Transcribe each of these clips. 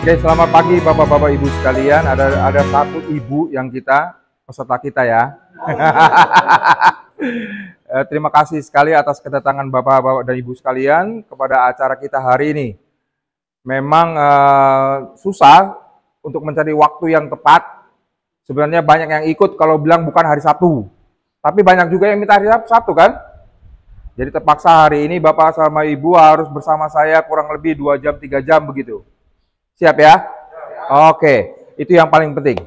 Oke, selamat pagi Bapak-bapak Ibu sekalian. Ada satu ibu yang peserta kita ya. Terima kasih sekali atas kedatangan Bapak-bapak dan Ibu sekalian kepada acara kita hari ini. Memang susah untuk mencari waktu yang tepat. Sebenarnya banyak yang ikut kalau bilang bukan hari Sabtu. Tapi banyak juga yang minta hari Sabtu kan? Jadi terpaksa hari ini Bapak sama Ibu harus bersama saya kurang lebih 2 jam, 3 jam begitu. Siap ya? Oke, itu yang paling penting.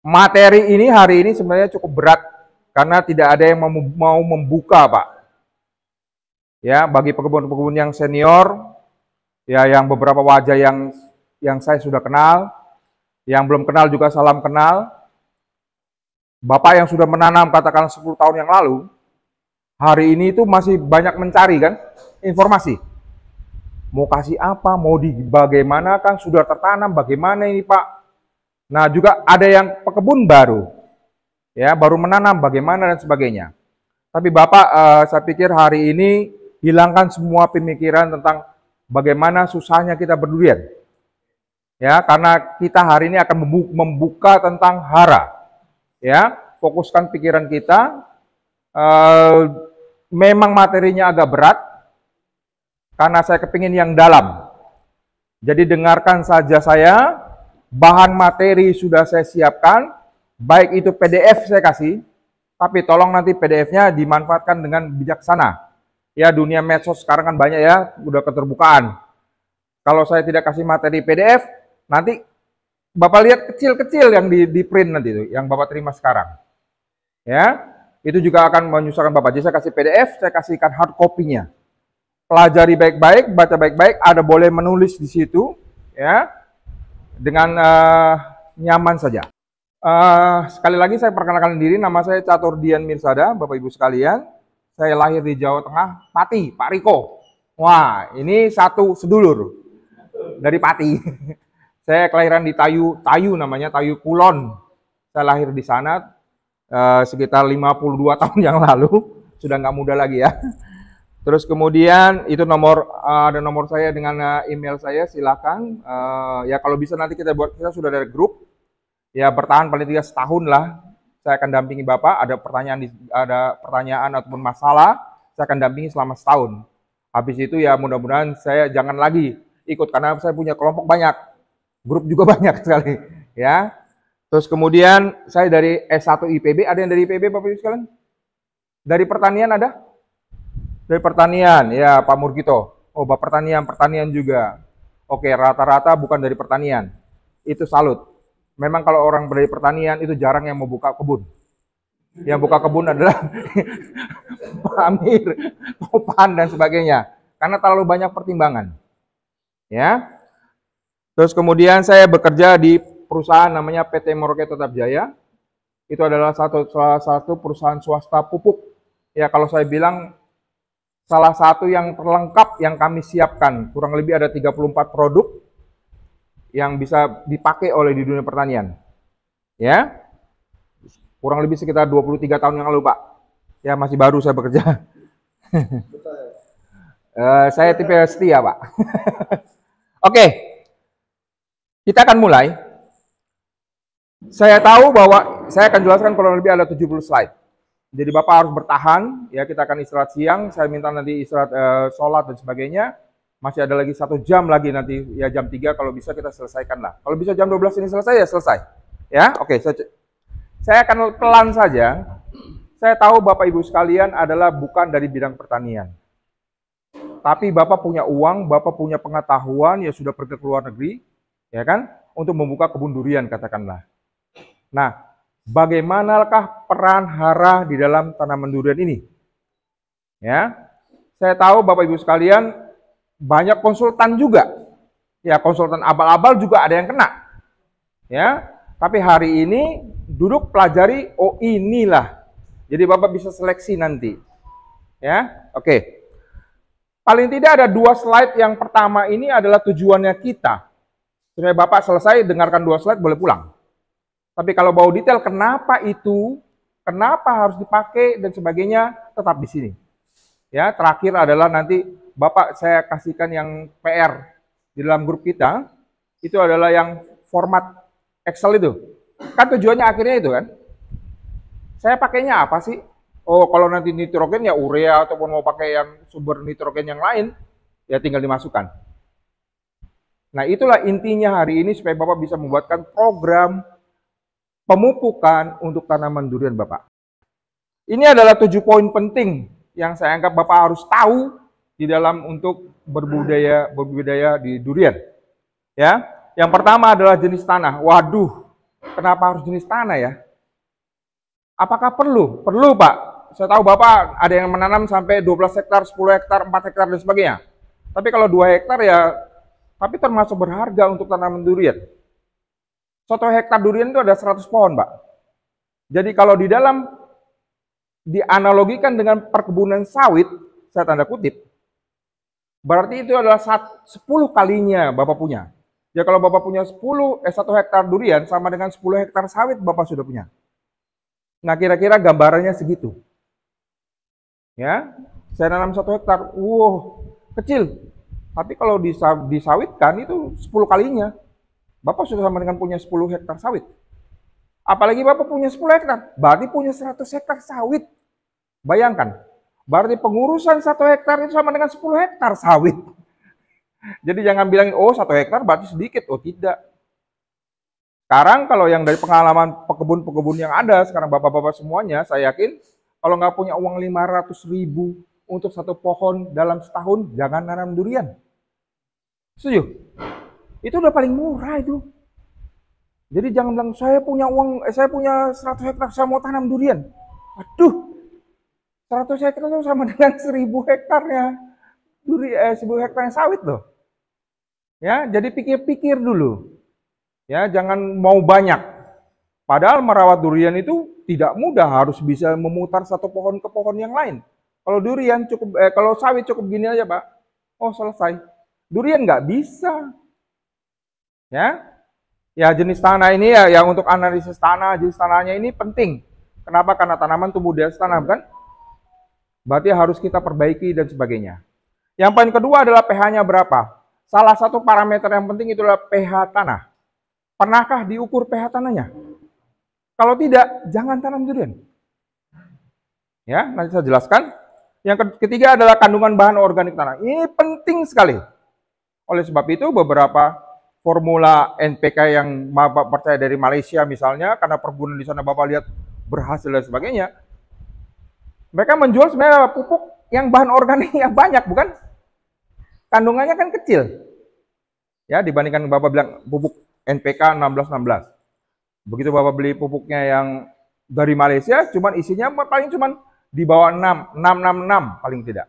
Materi ini hari ini sebenarnya cukup berat karena tidak ada yang mau membuka, Pak. Ya, bagi pekebun-pekebun yang senior, ya yang beberapa wajah yang saya sudah kenal, yang belum kenal juga salam kenal. Bapak yang sudah menanam katakan 10 tahun yang lalu, hari ini itu masih banyak mencari kan informasi. Mau kasih apa, mau bagaimana kan sudah tertanam, bagaimana ini Pak. Nah juga ada yang pekebun baru, ya baru menanam bagaimana dan sebagainya. Tapi Bapak saya pikir hari ini hilangkan semua pemikiran tentang bagaimana susahnya kita berdurian. Ya karena kita hari ini akan membuka tentang hara. Ya fokuskan pikiran kita. Memang materinya agak berat. Karena saya kepingin yang dalam. Jadi dengarkan saja saya, bahan materi sudah saya siapkan, baik itu PDF saya kasih, tapi tolong nanti PDF-nya dimanfaatkan dengan bijaksana. Ya dunia medsos sekarang kan banyak ya, udah keterbukaan. Kalau saya tidak kasih materi PDF, nanti Bapak lihat kecil-kecil yang di print nanti itu, yang Bapak terima sekarang. Ya, itu juga akan menyusahkan Bapak. Jadi saya kasih PDF, saya kasihkan hard copy-nya. Pelajari baik-baik, baca baik-baik, ada boleh menulis di situ, ya, dengan nyaman saja. Sekali lagi saya perkenalkan diri, nama saya Catur Dian Mirsada, Bapak Ibu sekalian. Saya lahir di Jawa Tengah, Pati, Pak Riko. Wah, ini satu sedulur dari Pati. Saya kelahiran di Tayu namanya, Tayu Kulon. Saya lahir di sana sekitar 52 tahun yang lalu, sudah nggak muda lagi ya. Terus kemudian itu ada nomor saya dengan email saya, silakan. Ya kalau bisa nanti kita sudah ada grup. Ya bertahan paling tidak setahun lah. Saya akan dampingi Bapak. Ada pertanyaan ataupun masalah, saya akan dampingi selama setahun. Habis itu ya mudah-mudahan saya jangan lagi ikut karena saya punya kelompok banyak, grup juga banyak sekali. Ya. Terus kemudian saya dari S1 IPB. Ada yang dari IPB Bapak Ibu sekalian? Dari pertanian ada? Dari pertanian, ya Pak Murgito. Oh, Bapak pertanian juga. Oke, rata-rata bukan dari pertanian. Itu salut. Memang kalau orang dari pertanian itu jarang yang mau buka kebun. Yang buka kebun adalah Pak Amir, Topan dan sebagainya. Karena terlalu banyak pertimbangan. Ya. Terus kemudian saya bekerja di perusahaan namanya PT Merauke Tetap Jaya. Itu adalah salah satu perusahaan swasta pupuk. Ya, kalau saya bilang salah satu yang terlengkap yang kami siapkan, kurang lebih ada 34 produk yang bisa dipakai oleh di dunia pertanian. Ya, kurang lebih sekitar 23 tahun yang lalu Pak. Ya masih baru saya bekerja. Saya tipe setia Pak. Oke, kita akan mulai. Saya tahu bahwa saya akan jelaskan kurang lebih ada 70 slide. Jadi Bapak harus bertahan, ya kita akan istirahat siang, saya minta nanti istirahat sholat dan sebagainya. Masih ada lagi 1 jam lagi nanti, ya jam 3 kalau bisa kita selesaikan lah. Kalau bisa jam 12 ini selesai, ya selesai. Ya, oke. Saya akan pelan saja. Saya tahu Bapak Ibu sekalian adalah bukan dari bidang pertanian. Tapi Bapak punya uang, Bapak punya pengetahuan, ya sudah pergi ke luar negeri, ya kan, untuk membuka kebun durian katakanlah. Nah, bagaimanakah peran hara di dalam tanaman durian ini? Ya, saya tahu Bapak Ibu sekalian banyak konsultan juga. Ya, konsultan abal-abal juga ada yang kena. Ya, tapi hari ini duduk pelajari. Oh inilah. Jadi Bapak bisa seleksi nanti. Ya, oke. Paling tidak ada 2 slide. Yang pertama ini adalah tujuannya kita. Supaya Bapak selesai dengarkan 2 slide boleh pulang. Tapi kalau mau detail kenapa itu, kenapa harus dipakai dan sebagainya, tetap di sini. Ya, terakhir adalah nanti Bapak saya kasihkan yang PR. di dalam grup kita, itu adalah yang format Excel itu. Kan tujuannya akhirnya itu kan. Saya pakainya apa sih? Oh, kalau nanti nitrogen ya urea, ataupun mau pakai yang sumber nitrogen yang lain, ya tinggal dimasukkan. Nah, itulah intinya hari ini supaya Bapak bisa membuatkan program pemupukan untuk tanaman durian Bapak. Ini adalah 7 poin penting yang saya anggap Bapak harus tahu di dalam untuk berbudidaya di durian. Ya, yang pertama adalah jenis tanah. Waduh, kenapa harus jenis tanah ya? Apakah perlu? Perlu, Pak. Saya tahu Bapak ada yang menanam sampai 12 hektar, 10 hektar, 4 hektar, dan sebagainya. Tapi kalau 2 hektar ya, tapi termasuk berharga untuk tanaman durian. 1 hektar durian itu ada 100 pohon, Pak. Jadi kalau di dalam dianalogikan dengan perkebunan sawit, saya tanda kutip, berarti itu adalah 10 kalinya Bapak punya. Ya kalau Bapak punya 1 hektar durian sama dengan 10 hektar sawit Bapak sudah punya. Nah, kira-kira gambarannya segitu. Ya, saya nanam 1 hektar, kecil. Tapi kalau disawitkan itu 10 kalinya. Bapak sudah sama dengan punya 10 hektar sawit. Apalagi Bapak punya 10 hektar, berarti punya 100 hektar sawit. Bayangkan, berarti pengurusan 1 hektar itu sama dengan 10 hektar sawit. Jadi jangan bilangin, 1 hektar berarti sedikit. Oh, tidak. Sekarang kalau yang dari pengalaman pekebun-pekebun yang ada, sekarang bapak-bapak semuanya, saya yakin kalau nggak punya uang 500.000 untuk 1 pohon dalam setahun, jangan nanam durian. Setuju? Itu udah paling murah itu. Jadi jangan bilang, saya punya 100 hektar, saya mau tanam durian. Aduh, 100 hektar itu sama dengan 1.000 hektarnya 1.000 hektarnya sawit loh. Ya, jadi pikir-pikir dulu. Ya, jangan mau banyak. Padahal merawat durian itu tidak mudah, harus bisa memutar 1 pohon ke pohon yang lain. Kalau durian kalau sawit cukup gini aja, Pak. Oh, selesai. Durian nggak bisa. Ya. Ya, jenis tanah ini ya yang untuk analisis tanah, jenis tanahnya ini penting. Kenapa? Karena tanaman tumbuh di atas tanah, kan? Berarti harus kita perbaiki dan sebagainya. Yang poin kedua adalah pH-nya berapa. Salah satu parameter yang penting itu adalah pH tanah. Pernahkah diukur pH tanahnya? Kalau tidak, jangan tanam durian. Ya, nanti saya jelaskan. Yang ketiga adalah kandungan bahan organik tanah. Ini penting sekali. Oleh sebab itu, beberapa formula NPK yang Bapak percaya dari Malaysia misalnya, karena perkebunan di sana Bapak lihat berhasil dan sebagainya, mereka menjual sebenarnya pupuk yang bahan organik yang banyak, bukan? Kandungannya kan kecil. Ya, dibandingkan Bapak bilang pupuk NPK 16-16. Begitu Bapak beli pupuknya yang dari Malaysia, cuman isinya paling cuman di bawah 6 paling tidak.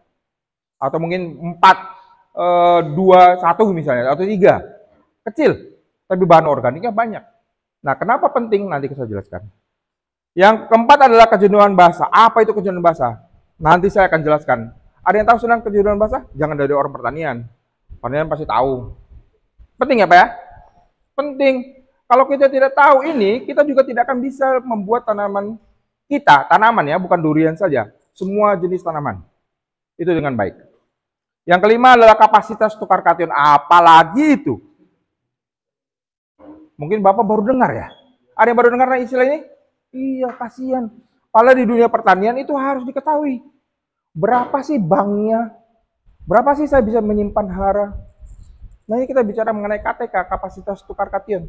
Atau mungkin 4, 2, 1 misalnya, atau 3. Kecil, tapi bahan organiknya banyak. Nah, kenapa penting? Nanti saya jelaskan. Yang keempat adalah kejenuhan basah. Apa itu kejenuhan basah? Nanti saya akan jelaskan. Ada yang tahu tentang kejenuhan basah? Jangan dari orang pertanian. Pertanian pasti tahu. Penting ya, Pak ya? Penting. Kalau kita tidak tahu ini, kita juga tidak akan bisa membuat tanaman ya, bukan durian saja. Semua jenis tanaman. Itu dengan baik. Yang kelima adalah kapasitas tukar kation. Apalagi itu? Mungkin Bapak baru dengar ya? Ada yang baru dengar istilah ini? Iya, kasihan. Padahal di dunia pertanian itu harus diketahui. Berapa sih banknya? Berapa sih saya bisa menyimpan hara? Nah, ini kita bicara mengenai KTK, kapasitas tukar kation.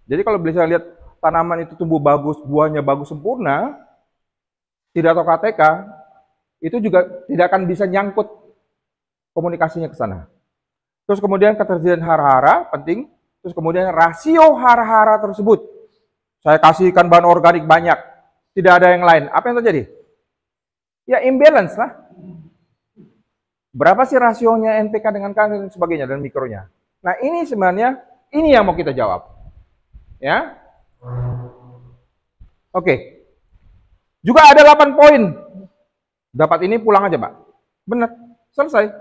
Jadi kalau bisa lihat tanaman itu tumbuh bagus, buahnya bagus sempurna, tidak tahu KTK, itu juga tidak akan bisa nyangkut komunikasinya ke sana. Terus kemudian ketersediaan hara-hara, penting. Terus kemudian rasio hara-hara tersebut. Saya kasihkan bahan organik banyak, tidak ada yang lain. Apa yang terjadi? Ya imbalance lah. Berapa sih rasionya NPK dengan K dan sebagainya dan mikronya. Nah ini sebenarnya, ini yang mau kita jawab. Ya. Oke. Juga ada 8 poin. Dapat ini pulang aja, Pak. Benar, selesai.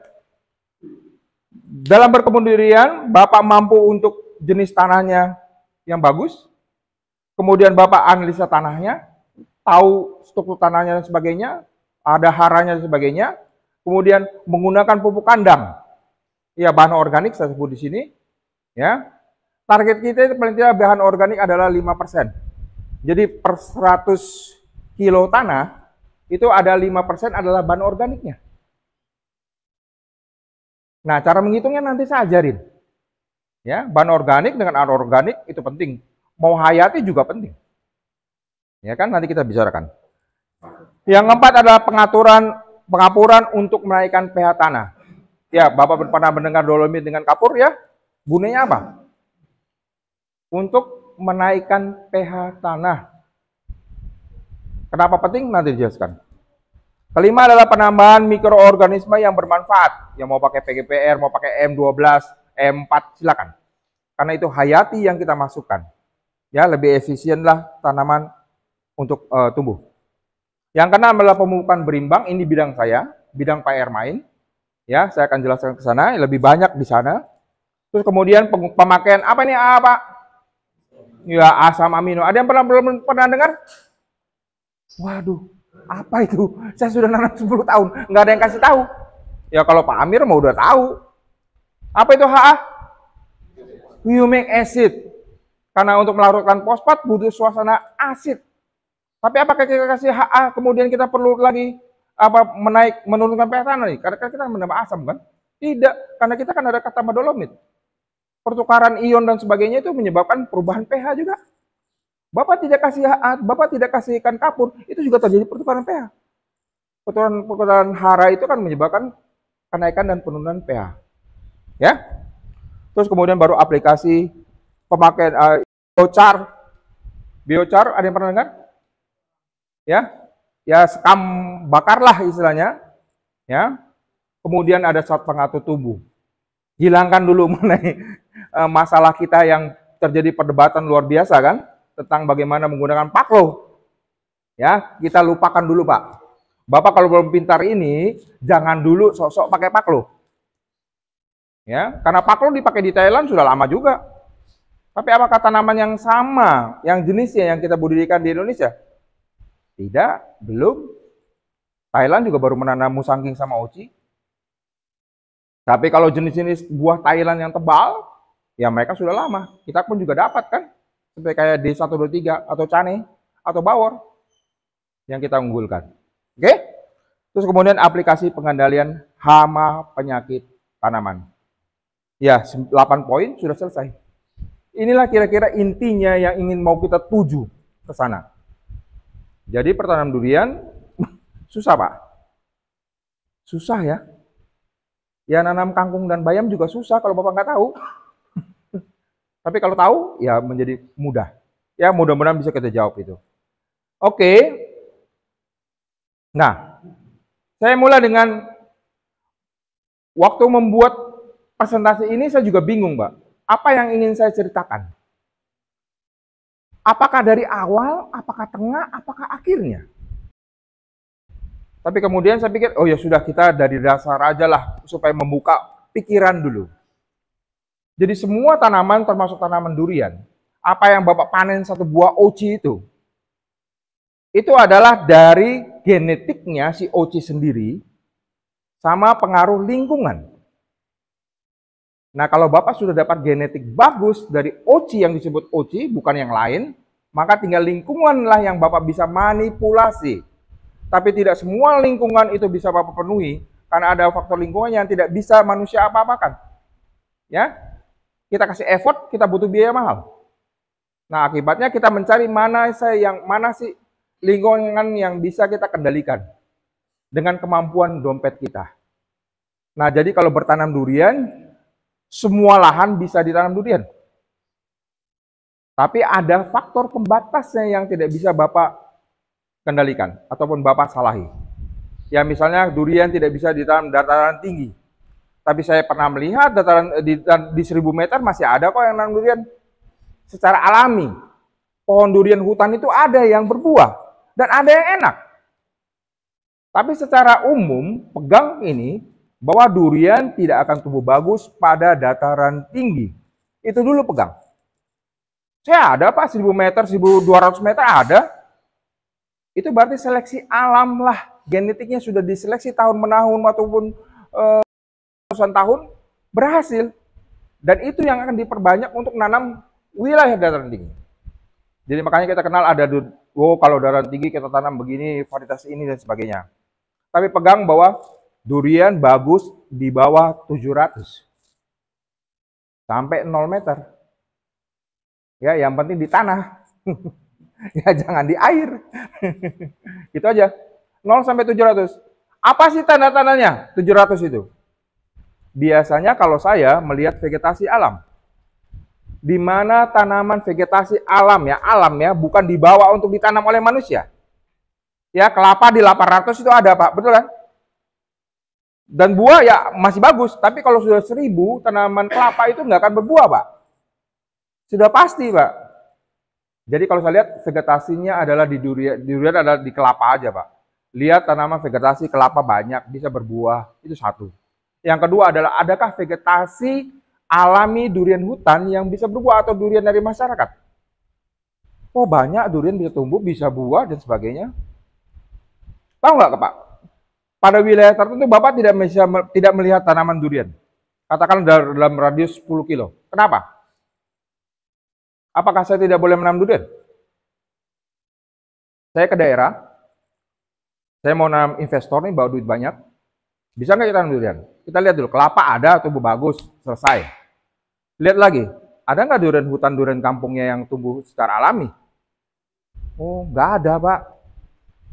Dalam berkebun durian, Bapak mampu untuk jenis tanahnya yang bagus. Kemudian Bapak analisa tanahnya, tahu struktur tanahnya dan sebagainya, ada haranya dan sebagainya. Kemudian menggunakan pupuk kandang. Ya, bahan organik saya sebut di sini. Ya, target kita itu paling tidak bahan organik adalah 5%. Jadi per 100 kilo tanah itu ada 5% adalah bahan organiknya. Nah, cara menghitungnya nanti saya ajarin. Ya, bahan organik dengan anorganik itu penting. Mau hayati juga penting. Ya kan, nanti kita bicarakan. Yang keempat adalah pengapuran untuk menaikkan pH tanah. Ya, Bapak pernah mendengar dolomit dengan kapur ya? Gunanya apa? Untuk menaikkan pH tanah. Kenapa penting? Nanti dijelaskan. Kelima adalah penambahan mikroorganisme yang bermanfaat. Yang mau pakai PGPR, mau pakai M12, M4, silakan. Karena itu hayati yang kita masukkan. Ya, lebih efisienlah tanaman untuk tumbuh. Yang keenam adalah pemupukan berimbang. Ini bidang saya, bidang Pak Ermain. Ya, saya akan jelaskan ke sana, lebih banyak di sana. Terus kemudian pemakaian apa nih, Pak? Ya, asam amino. Ada yang pernah dengar? Waduh, apa itu? Saya sudah nanam 10 tahun, nggak ada yang kasih tahu. Ya kalau Pak Amir mau udah tahu. Apa itu HA? Humic acid. Karena untuk melarutkan fosfat butuh suasana asid. Tapi apakah kita kasih HA kemudian kita perlu lagi menurunkan pH tanah nih? Karena kita menambah asam kan? Tidak, karena kita kan ada kata dolomit. Pertukaran ion dan sebagainya itu menyebabkan perubahan pH juga. Bapak tidak kasih HA, Bapak tidak kasih ikan kapur, itu juga terjadi pertukaran pH. Pertukaran hara itu kan menyebabkan kenaikan dan penurunan pH. Ya. Terus kemudian baru aplikasi pemakaian biochar. Biochar, ada yang pernah dengar? Ya sekam bakarlah istilahnya, ya. Kemudian ada zat pengatur tumbuh. Hilangkan dulu mengenai masalah kita yang terjadi perdebatan luar biasa kan tentang bagaimana menggunakan paklo. Ya, kita lupakan dulu Pak. Bapak kalau belum pintar ini jangan dulu sok-sok pakai paklo. Ya, karena paklo dipakai di Thailand sudah lama juga. Tapi apakah tanaman yang sama, yang jenisnya yang kita budidaykan di Indonesia? Tidak, belum. Thailand juga baru menanam musangking sama oci. Tapi kalau jenis-jenis buah Thailand yang tebal, ya mereka sudah lama. Kita pun juga dapat kan. Seperti kayak D123 atau Cane atau Bawor yang kita unggulkan. Oke? Terus kemudian aplikasi pengendalian hama penyakit tanaman. Ya, 8 poin sudah selesai. Inilah kira-kira intinya yang ingin mau kita tuju ke sana. Jadi pertanam durian susah Pak. Susah ya. Ya nanam kangkung dan bayam juga susah kalau Bapak nggak tahu. Tapi kalau tahu ya menjadi mudah. Ya mudah-mudahan bisa kita jawab itu. Oke. Nah, saya mulai dengan waktu membuat presentasi ini saya juga bingung Mbak. Apa yang ingin saya ceritakan? Apakah dari awal, apakah tengah, apakah akhirnya? Tapi kemudian saya pikir, oh ya sudah kita dari dasar aja lah, supaya membuka pikiran dulu. Jadi semua tanaman, termasuk tanaman durian, apa yang Bapak panen satu buah oci itu adalah dari genetiknya si oci sendiri, sama pengaruh lingkungan. Nah, kalau Bapak sudah dapat genetik bagus dari oci yang disebut oci, bukan yang lain, maka tinggal lingkunganlah yang Bapak bisa manipulasi. Tapi tidak semua lingkungan itu bisa Bapak penuhi, karena ada faktor lingkungan yang tidak bisa manusia apa-apakan. Ya, kita kasih effort, kita butuh biaya mahal. Nah, akibatnya kita mencari mana sih lingkungan yang bisa kita kendalikan dengan kemampuan dompet kita. Nah, jadi kalau bertanam durian, semua lahan bisa ditanam durian. Tapi ada faktor pembatasnya yang tidak bisa Bapak kendalikan ataupun Bapak salahi. Ya misalnya durian tidak bisa ditanam dataran tinggi. Tapi saya pernah melihat dataran di 1000 meter masih ada kok yang nanam durian. Secara alami, pohon durian hutan itu ada yang berbuah dan ada yang enak. Tapi secara umum, pegang ini bahwa durian tidak akan tumbuh bagus pada dataran tinggi. Itu dulu pegang. Saya ada Pak, 1000 meter, 1200 meter ada. Itu berarti seleksi alam lah. Genetiknya sudah diseleksi tahun menahun ataupun ratusan tahun. Berhasil. Dan itu yang akan diperbanyak untuk nanam wilayah dataran tinggi. Jadi makanya kita kenal ada, kalau dataran tinggi kita tanam begini, varietas ini dan sebagainya. Tapi pegang bahwa durian bagus di bawah 700 sampai 0 meter. Ya, yang penting di tanah. Ya, jangan di air. Gitu aja. 0 sampai 700. Apa sih tanda-tandanya 700 itu? Biasanya kalau saya melihat vegetasi alam, di mana tanaman vegetasi alam ya, bukan dibawa untuk ditanam oleh manusia. Ya, kelapa di 800 itu ada, Pak, betul kan? Dan buah ya masih bagus, tapi kalau sudah 1000, tanaman kelapa itu nggak akan berbuah, Pak. Sudah pasti, Pak. Jadi kalau saya lihat vegetasinya adalah di durian adalah di kelapa aja, Pak. Lihat tanaman vegetasi kelapa banyak, bisa berbuah, itu satu. Yang kedua adalah, adakah vegetasi alami durian hutan yang bisa berbuah atau durian dari masyarakat? Oh, banyak durian bisa tumbuh, bisa buah, dan sebagainya. Tahu nggak, Pak? Pada wilayah tertentu Bapak tidak melihat tanaman durian. Katakan dalam radius 10 kilo. Kenapa? Apakah saya tidak boleh menanam durian? Saya ke daerah, saya mau nanam investor nih, bawa duit banyak. Bisa nggak kita tanam durian? Kita lihat dulu, kelapa ada, tumbuh bagus, selesai. Lihat lagi, ada nggak durian kampungnya yang tumbuh secara alami? Oh, nggak ada, Pak.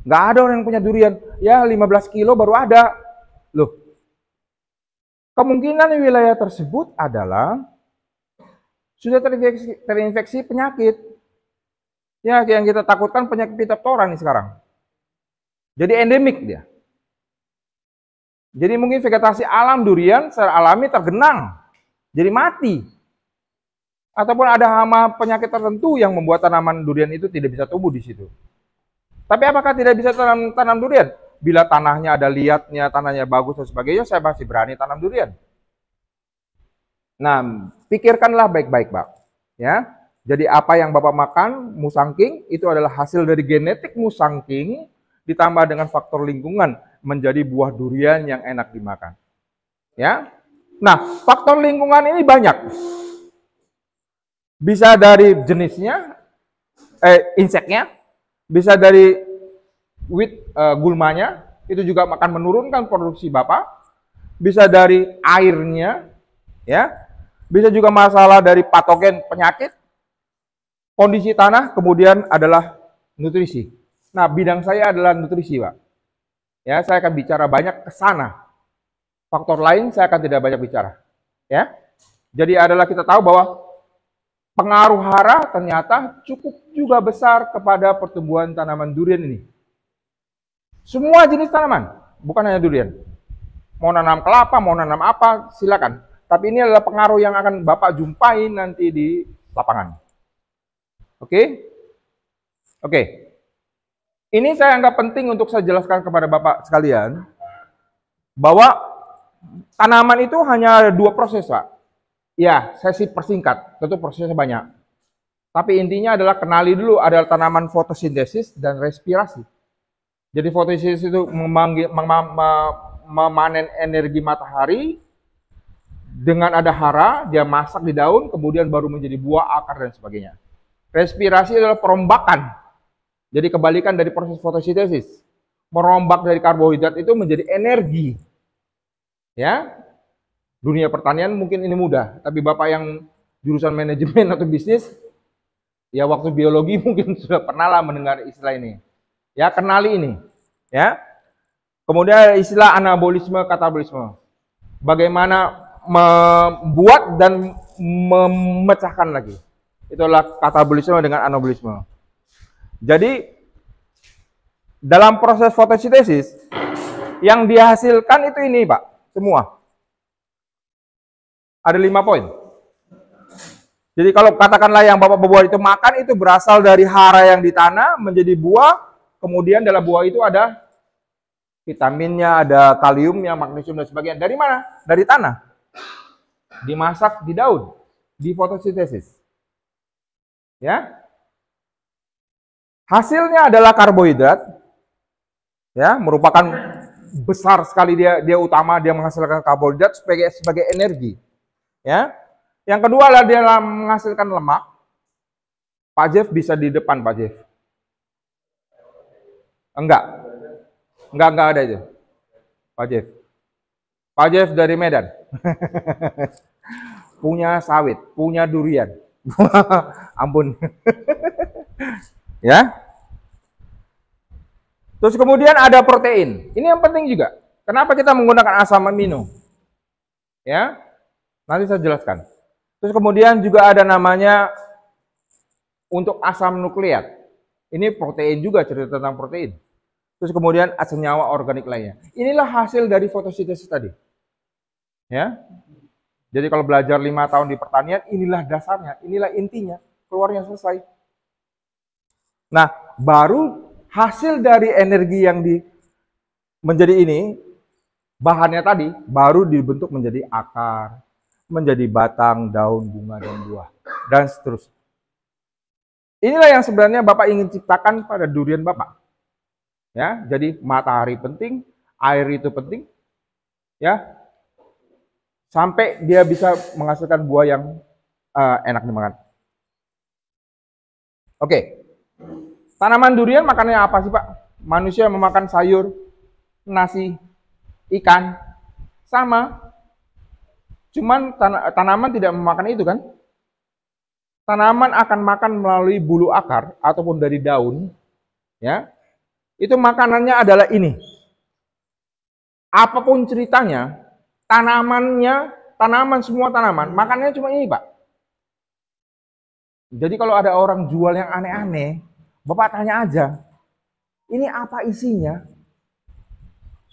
Nggak ada orang yang punya durian. Ya, 15 kilo baru ada. Loh, kemungkinan wilayah tersebut adalah sudah terinfeksi penyakit. Ya, yang kita takutkan penyakit Phytophthora nih sekarang. Jadi endemik dia. Jadi mungkin vegetasi alam durian secara alami tergenang, jadi mati. Ataupun ada hama penyakit tertentu yang membuat tanaman durian itu tidak bisa tumbuh di situ. Tapi apakah tidak bisa tanam durian? Bila tanahnya ada liatnya, tanahnya bagus dan sebagainya, saya masih berani tanam durian. Nah, pikirkanlah baik-baik, Pak. Ya, jadi apa yang Bapak makan, musangking, itu adalah hasil dari genetik musangking ditambah dengan faktor lingkungan menjadi buah durian yang enak dimakan. Ya. Nah, faktor lingkungan ini banyak. Bisa dari jenisnya, inseknya, bisa dari gulmanya, itu juga akan menurunkan produksi Bapak. Bisa dari airnya, ya. Bisa juga masalah dari patogen penyakit, kondisi tanah, kemudian adalah nutrisi. Nah, bidang saya adalah nutrisi, Pak. Ya, saya akan bicara banyak ke sana. Faktor lain saya akan tidak banyak bicara. Ya. Jadi adalah kita tahu bahwa pengaruh hara ternyata cukup juga besar kepada pertumbuhan tanaman durian ini. Semua jenis tanaman, bukan hanya durian. Mau nanam kelapa, mau nanam apa, silakan. Tapi ini adalah pengaruh yang akan Bapak jumpai nanti di lapangan. Oke? Oke. Ini saya anggap penting untuk saya jelaskan kepada Bapak sekalian, bahwa tanaman itu hanya 2 proses, Pak. Ya, saya sih persingkat, tentu prosesnya banyak. Tapi intinya adalah kenali dulu ada tanaman fotosintesis dan respirasi. Jadi fotosintesis itu memanen energi matahari, dengan ada hara, dia masak di daun, kemudian baru menjadi buah, akar, dan sebagainya. Respirasi adalah perombakan. Jadi kebalikan dari proses fotosintesis. Merombak dari karbohidrat itu menjadi energi. Ya, dunia pertanian mungkin ini mudah, tapi Bapak yang jurusan manajemen atau bisnis, ya waktu biologi mungkin sudah pernah lah mendengar istilah ini. Ya, kenali ini. Ya. Kemudian ada istilah anabolisme, katabolisme. Bagaimana membuat dan memecahkan lagi. Itulah katabolisme dengan anabolisme. Jadi dalam proses fotosintesis yang dihasilkan itu ini, Pak, semua. Ada 5 poin. Jadi kalau katakanlah yang Bapak berbuah itu makan, itu berasal dari hara yang di tanah menjadi buah, kemudian dalam buah itu ada vitaminnya, ada kaliumnya, magnesium dan sebagainya. Dari mana? Dari tanah. Dimasak di daun, di fotosintesis. Ya. Hasilnya adalah karbohidrat. Ya, merupakan besar sekali dia utama, dia menghasilkan karbohidrat sebagai energi. Ya. Yang kedua adalah dia menghasilkan lemak. Pak Jeff bisa di depan, Pak Jeff. Enggak ada itu. Pak Jeff. Pak Jeff dari Medan. Punya sawit, punya durian. Ampun. Ya. Terus kemudian ada protein. Ini yang penting juga. Kenapa kita menggunakan asam amino? Ya. Nanti saya jelaskan. Terus kemudian juga ada namanya untuk asam nukleat. Ini protein juga, cerita tentang protein. Terus kemudian senyawa organik lainnya. Inilah hasil dari fotosintesis tadi. Ya. Jadi kalau belajar 5 tahun di pertanian, inilah dasarnya, inilah intinya, keluarnya selesai. Nah, baru hasil dari energi yang menjadi ini, bahannya tadi, baru dibentuk menjadi akar, menjadi batang, daun, bunga, dan buah, dan seterusnya. Inilah yang sebenarnya Bapak ingin ciptakan pada durian Bapak. Ya, jadi matahari penting, air itu penting, ya, sampai dia bisa menghasilkan buah yang enak dimakan. Oke, tanaman durian makannya apa sih Pak? Manusia memakan sayur, nasi, ikan, sama. Cuman tanaman tidak memakan itu kan? Tanaman akan makan melalui bulu akar ataupun dari daun, ya. Itu makanannya adalah ini. Apapun ceritanya, tanaman semua tanaman, makanannya cuma ini, Pak. Jadi kalau ada orang jual yang aneh-aneh, Bapak tanya aja, ini apa isinya?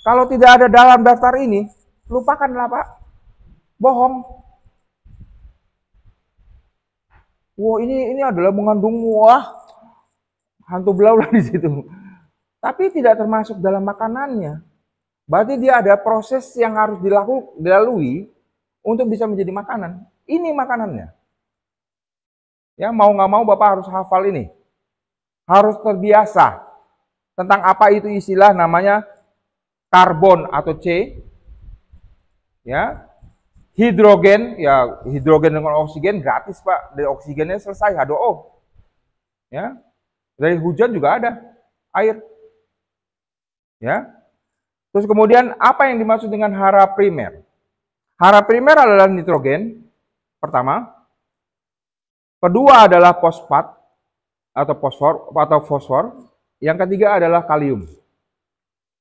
Kalau tidak ada dalam daftar ini, lupakanlah, Pak. Bohong. Wah, ini adalah mengandung hantu belau di situ. Tapi tidak termasuk dalam makanannya. Berarti dia ada proses yang harus dilalui untuk bisa menjadi makanan. Ini makanannya. Ya, mau nggak mau Bapak harus hafal ini. Harus terbiasa tentang apa itu istilah namanya karbon atau C. Ya. Hidrogen, ya hidrogen dengan oksigen gratis Pak. Dari oksigennya selesai H2O. Ya. Dari hujan juga ada air. Ya. Terus kemudian apa yang dimaksud dengan hara primer? Hara primer adalah nitrogen, pertama. Kedua adalah fosfat atau fosfor. Yang ketiga adalah kalium.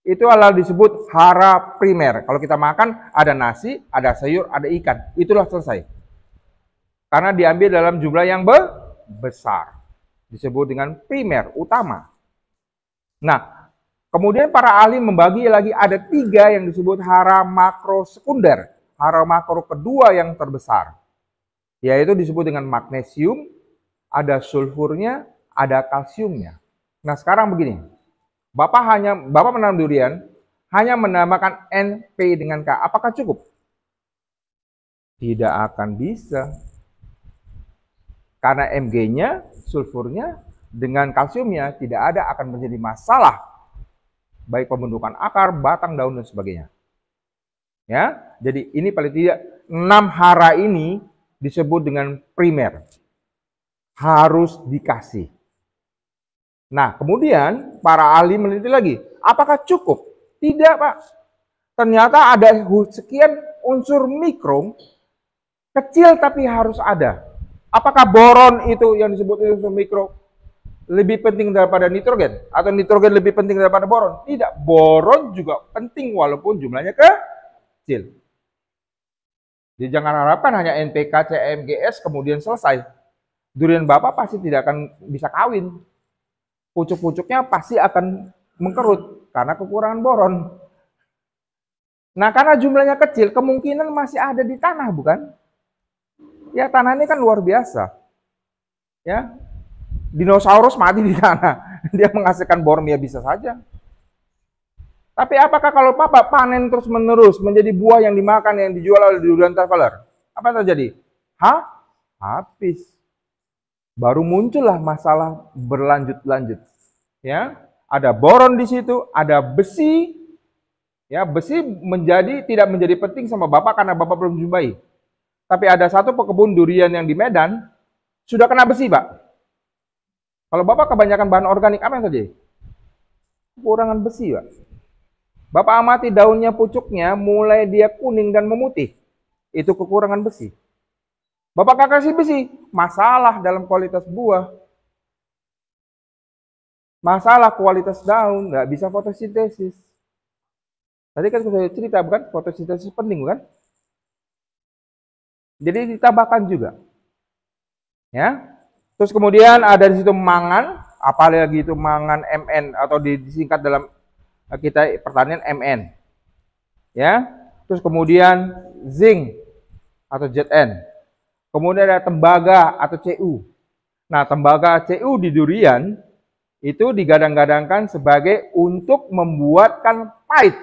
Itu adalah disebut hara primer. Kalau kita makan ada nasi, ada sayur, ada ikan. Itulah selesai. Karena diambil dalam jumlah yang besar. Disebut dengan primer, utama. Nah, kemudian para ahli membagi lagi ada 3 yang disebut hara makro sekunder. Hara makro kedua yang terbesar. Yaitu disebut dengan magnesium, ada sulfurnya, ada kalsiumnya. Nah sekarang begini, Bapak menanam durian, hanya menambahkan NP dengan K. Apakah cukup? Tidak akan bisa. Karena Mg-nya, sulfurnya, dengan kalsiumnya tidak ada akan menjadi masalah. Baik pembentukan akar, batang, daun, dan sebagainya. Ya, jadi ini paling tidak 6 hara ini disebut dengan primer. Harus dikasih. Nah, kemudian para ahli meneliti lagi. Apakah cukup? Tidak, Pak. Ternyata ada sekian unsur mikro, kecil tapi harus ada. Apakah boron itu yang disebut unsur mikro lebih penting daripada nitrogen? Atau nitrogen lebih penting daripada boron? Tidak, boron juga penting walaupun jumlahnya kecil. Jadi jangan harapkan hanya NPK, CM, GS kemudian selesai. Durian Bapak pasti tidak akan bisa kawin. Pucuk-pucuknya pasti akan mengkerut karena kekurangan boron. Nah, karena jumlahnya kecil, kemungkinan masih ada di tanah, bukan? Ya, tanah ini kan luar biasa. Ya, dinosaurus mati di tanah. Dia menghasilkan boron, ya bisa saja. Tapi apakah kalau Bapak panen terus-menerus menjadi buah yang dimakan, yang dijual oleh durian traveler? Apa yang terjadi? Habis. Baru muncullah masalah berlanjut-lanjut. Ya, ada boron di situ, ada besi. Ya, besi tidak menjadi penting sama Bapak karena Bapak belum jumpai. Tapi ada satu pekebun durian yang di Medan, sudah kena besi, Pak. Kalau Bapak kebanyakan bahan organik, apa yang terjadi? Kekurangan besi, Pak. Bapak amati daunnya, pucuknya, mulai dia kuning dan memutih. Itu kekurangan besi. Bapak gak kasih besi, masalah dalam kualitas buah. Masalah kualitas daun, nggak bisa fotosintesis. Tadi kan saya cerita, bukan? Fotosintesis penting, bukan? Jadi ditambahkan juga. Ya. Terus kemudian ada di situ mangan, apalagi itu mangan MN atau disingkat dalam kita pertanian MN. Ya. Terus kemudian zinc atau ZN. Kemudian ada tembaga atau CU. Nah, tembaga CU di durian itu digadang-gadangkan sebagai untuk membuatkan pahit.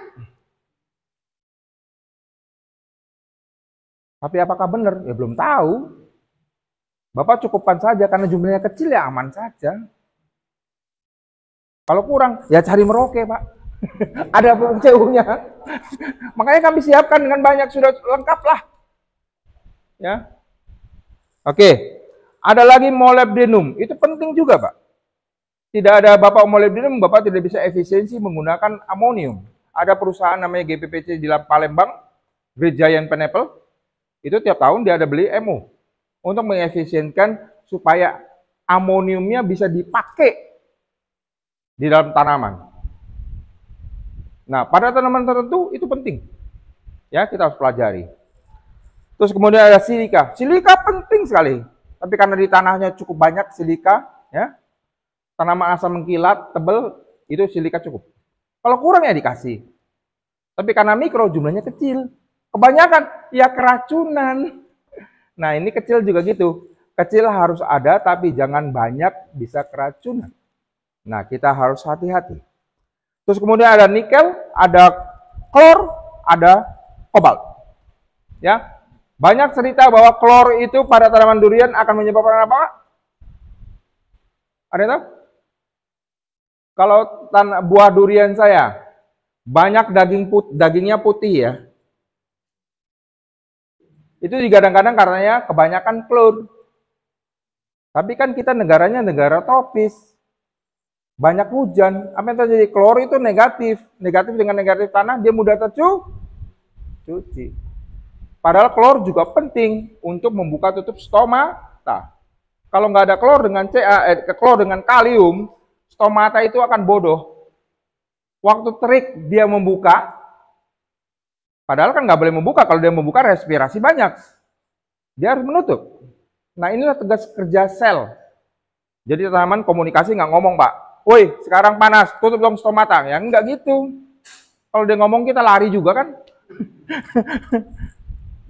Tapi apakah benar? Ya belum tahu. Bapak cukupkan saja karena jumlahnya kecil ya aman saja. Kalau kurang ya cari Merauke, Pak. Ada CU-nya. Makanya kami siapkan dengan banyak, sudah lengkap lah. Ya. Oke. Ada lagi molybdenum. Itu penting juga, Pak. Tidak ada Bapak molybdenum, Bapak tidak bisa efisiensi menggunakan amonium. Ada perusahaan namanya GPPC di Palembang, Great Giant Pineapple. Itu tiap tahun dia ada beli MO untuk mengefisienkan supaya amoniumnya bisa dipakai di dalam tanaman. Nah, pada tanaman tertentu itu penting. Ya, kita harus pelajari. Terus kemudian ada silika. Silika penting sekali. Tapi karena di tanahnya cukup banyak silika, ya. Tanaman asam mengkilat, tebal, itu silika cukup. Kalau kurang ya dikasih. Tapi karena mikro jumlahnya kecil. Kebanyakan ya keracunan. Nah, ini kecil juga gitu. Kecil harus ada tapi jangan banyak, bisa keracunan. Nah, kita harus hati-hati. Terus kemudian ada nikel, ada klor, ada kobalt. Ya. Banyak cerita bahwa klor itu pada tanaman durian akan menyebabkan apa, Pak? Ada yang tahu? Kalau buah durian saya banyak dagingnya putih ya. Itu digadang-gadang karenanya kebanyakan klor. Tapi kan kita negaranya negara tropis. Banyak hujan. Apa yang terjadi? Klor itu negatif. Negatif dengan negatif tanah, dia mudah tercuci. Padahal klor juga penting untuk membuka tutup stomata. Kalau nggak ada klor dengan klor dengan kalium, stomata itu akan bodoh. Waktu terik dia membuka, padahal kan nggak boleh membuka. Kalau dia membuka respirasi banyak. Dia harus menutup. Nah, inilah tugas kerja sel. Jadi tanaman komunikasi nggak ngomong, Pak. Woi, sekarang panas, tutup dong stomata. Ya nggak gitu. Kalau dia ngomong kita lari juga kan.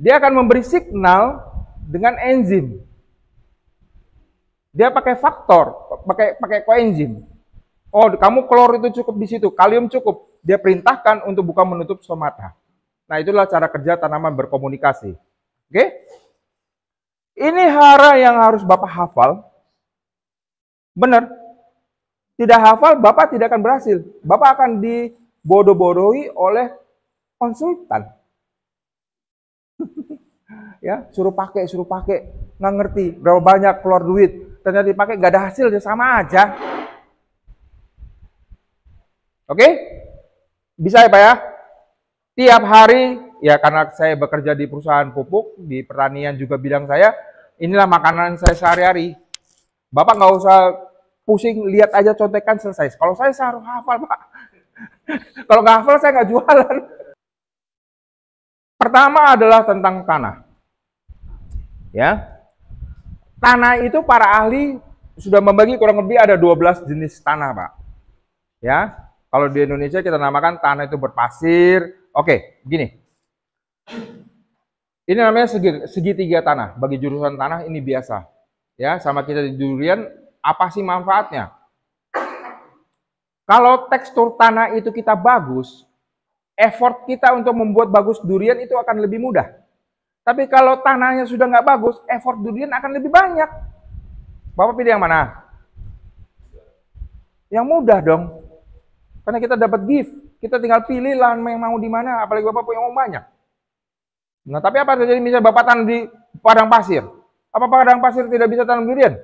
Dia akan memberi signal dengan enzim. Dia pakai faktor, pakai koenzim. Oh, kamu klor itu cukup di situ, kalium cukup. Dia perintahkan untuk buka menutup stomata. Nah, itulah cara kerja tanaman berkomunikasi. Oke? Ini hara yang harus Bapak hafal. Benar. Tidak hafal, Bapak tidak akan berhasil. Bapak akan dibodoh-bodohi oleh konsultan. Ya, suruh pakai, nggak ngerti berapa banyak keluar duit, ternyata dipakai nggak ada hasil, dia sama aja. Oke, bisa ya Pak ya? Tiap hari, ya karena saya bekerja di perusahaan pupuk, di pertanian juga bidang saya, inilah makanan saya sehari-hari. Bapak nggak usah pusing, lihat aja contekan selesai. Kalau saya harus hafal Pak. Kalau nggak hafal saya nggak jualan. Pertama adalah tentang tanah. Ya. Tanah itu para ahli sudah membagi kurang lebih ada 12 jenis tanah, Pak. Ya. Kalau di Indonesia kita namakan tanah itu berpasir. Oke, begini. Ini namanya segitiga tanah. Bagi jurusan tanah ini biasa. Ya, sama kita di durian, apa sih manfaatnya? Kalau tekstur tanah itu kita bagus, effort kita untuk membuat bagus durian itu akan lebih mudah. Tapi kalau tanahnya sudah nggak bagus, effort durian akan lebih banyak. Bapak pilih yang mana? Yang mudah dong. Karena kita dapat gift. Kita tinggal pilih lahan yang mau di mana, apalagi Bapak punya uang banyak. Nah, tapi apa terjadi misalnya Bapak tanam di padang pasir. Apa padang pasir tidak bisa tanam durian?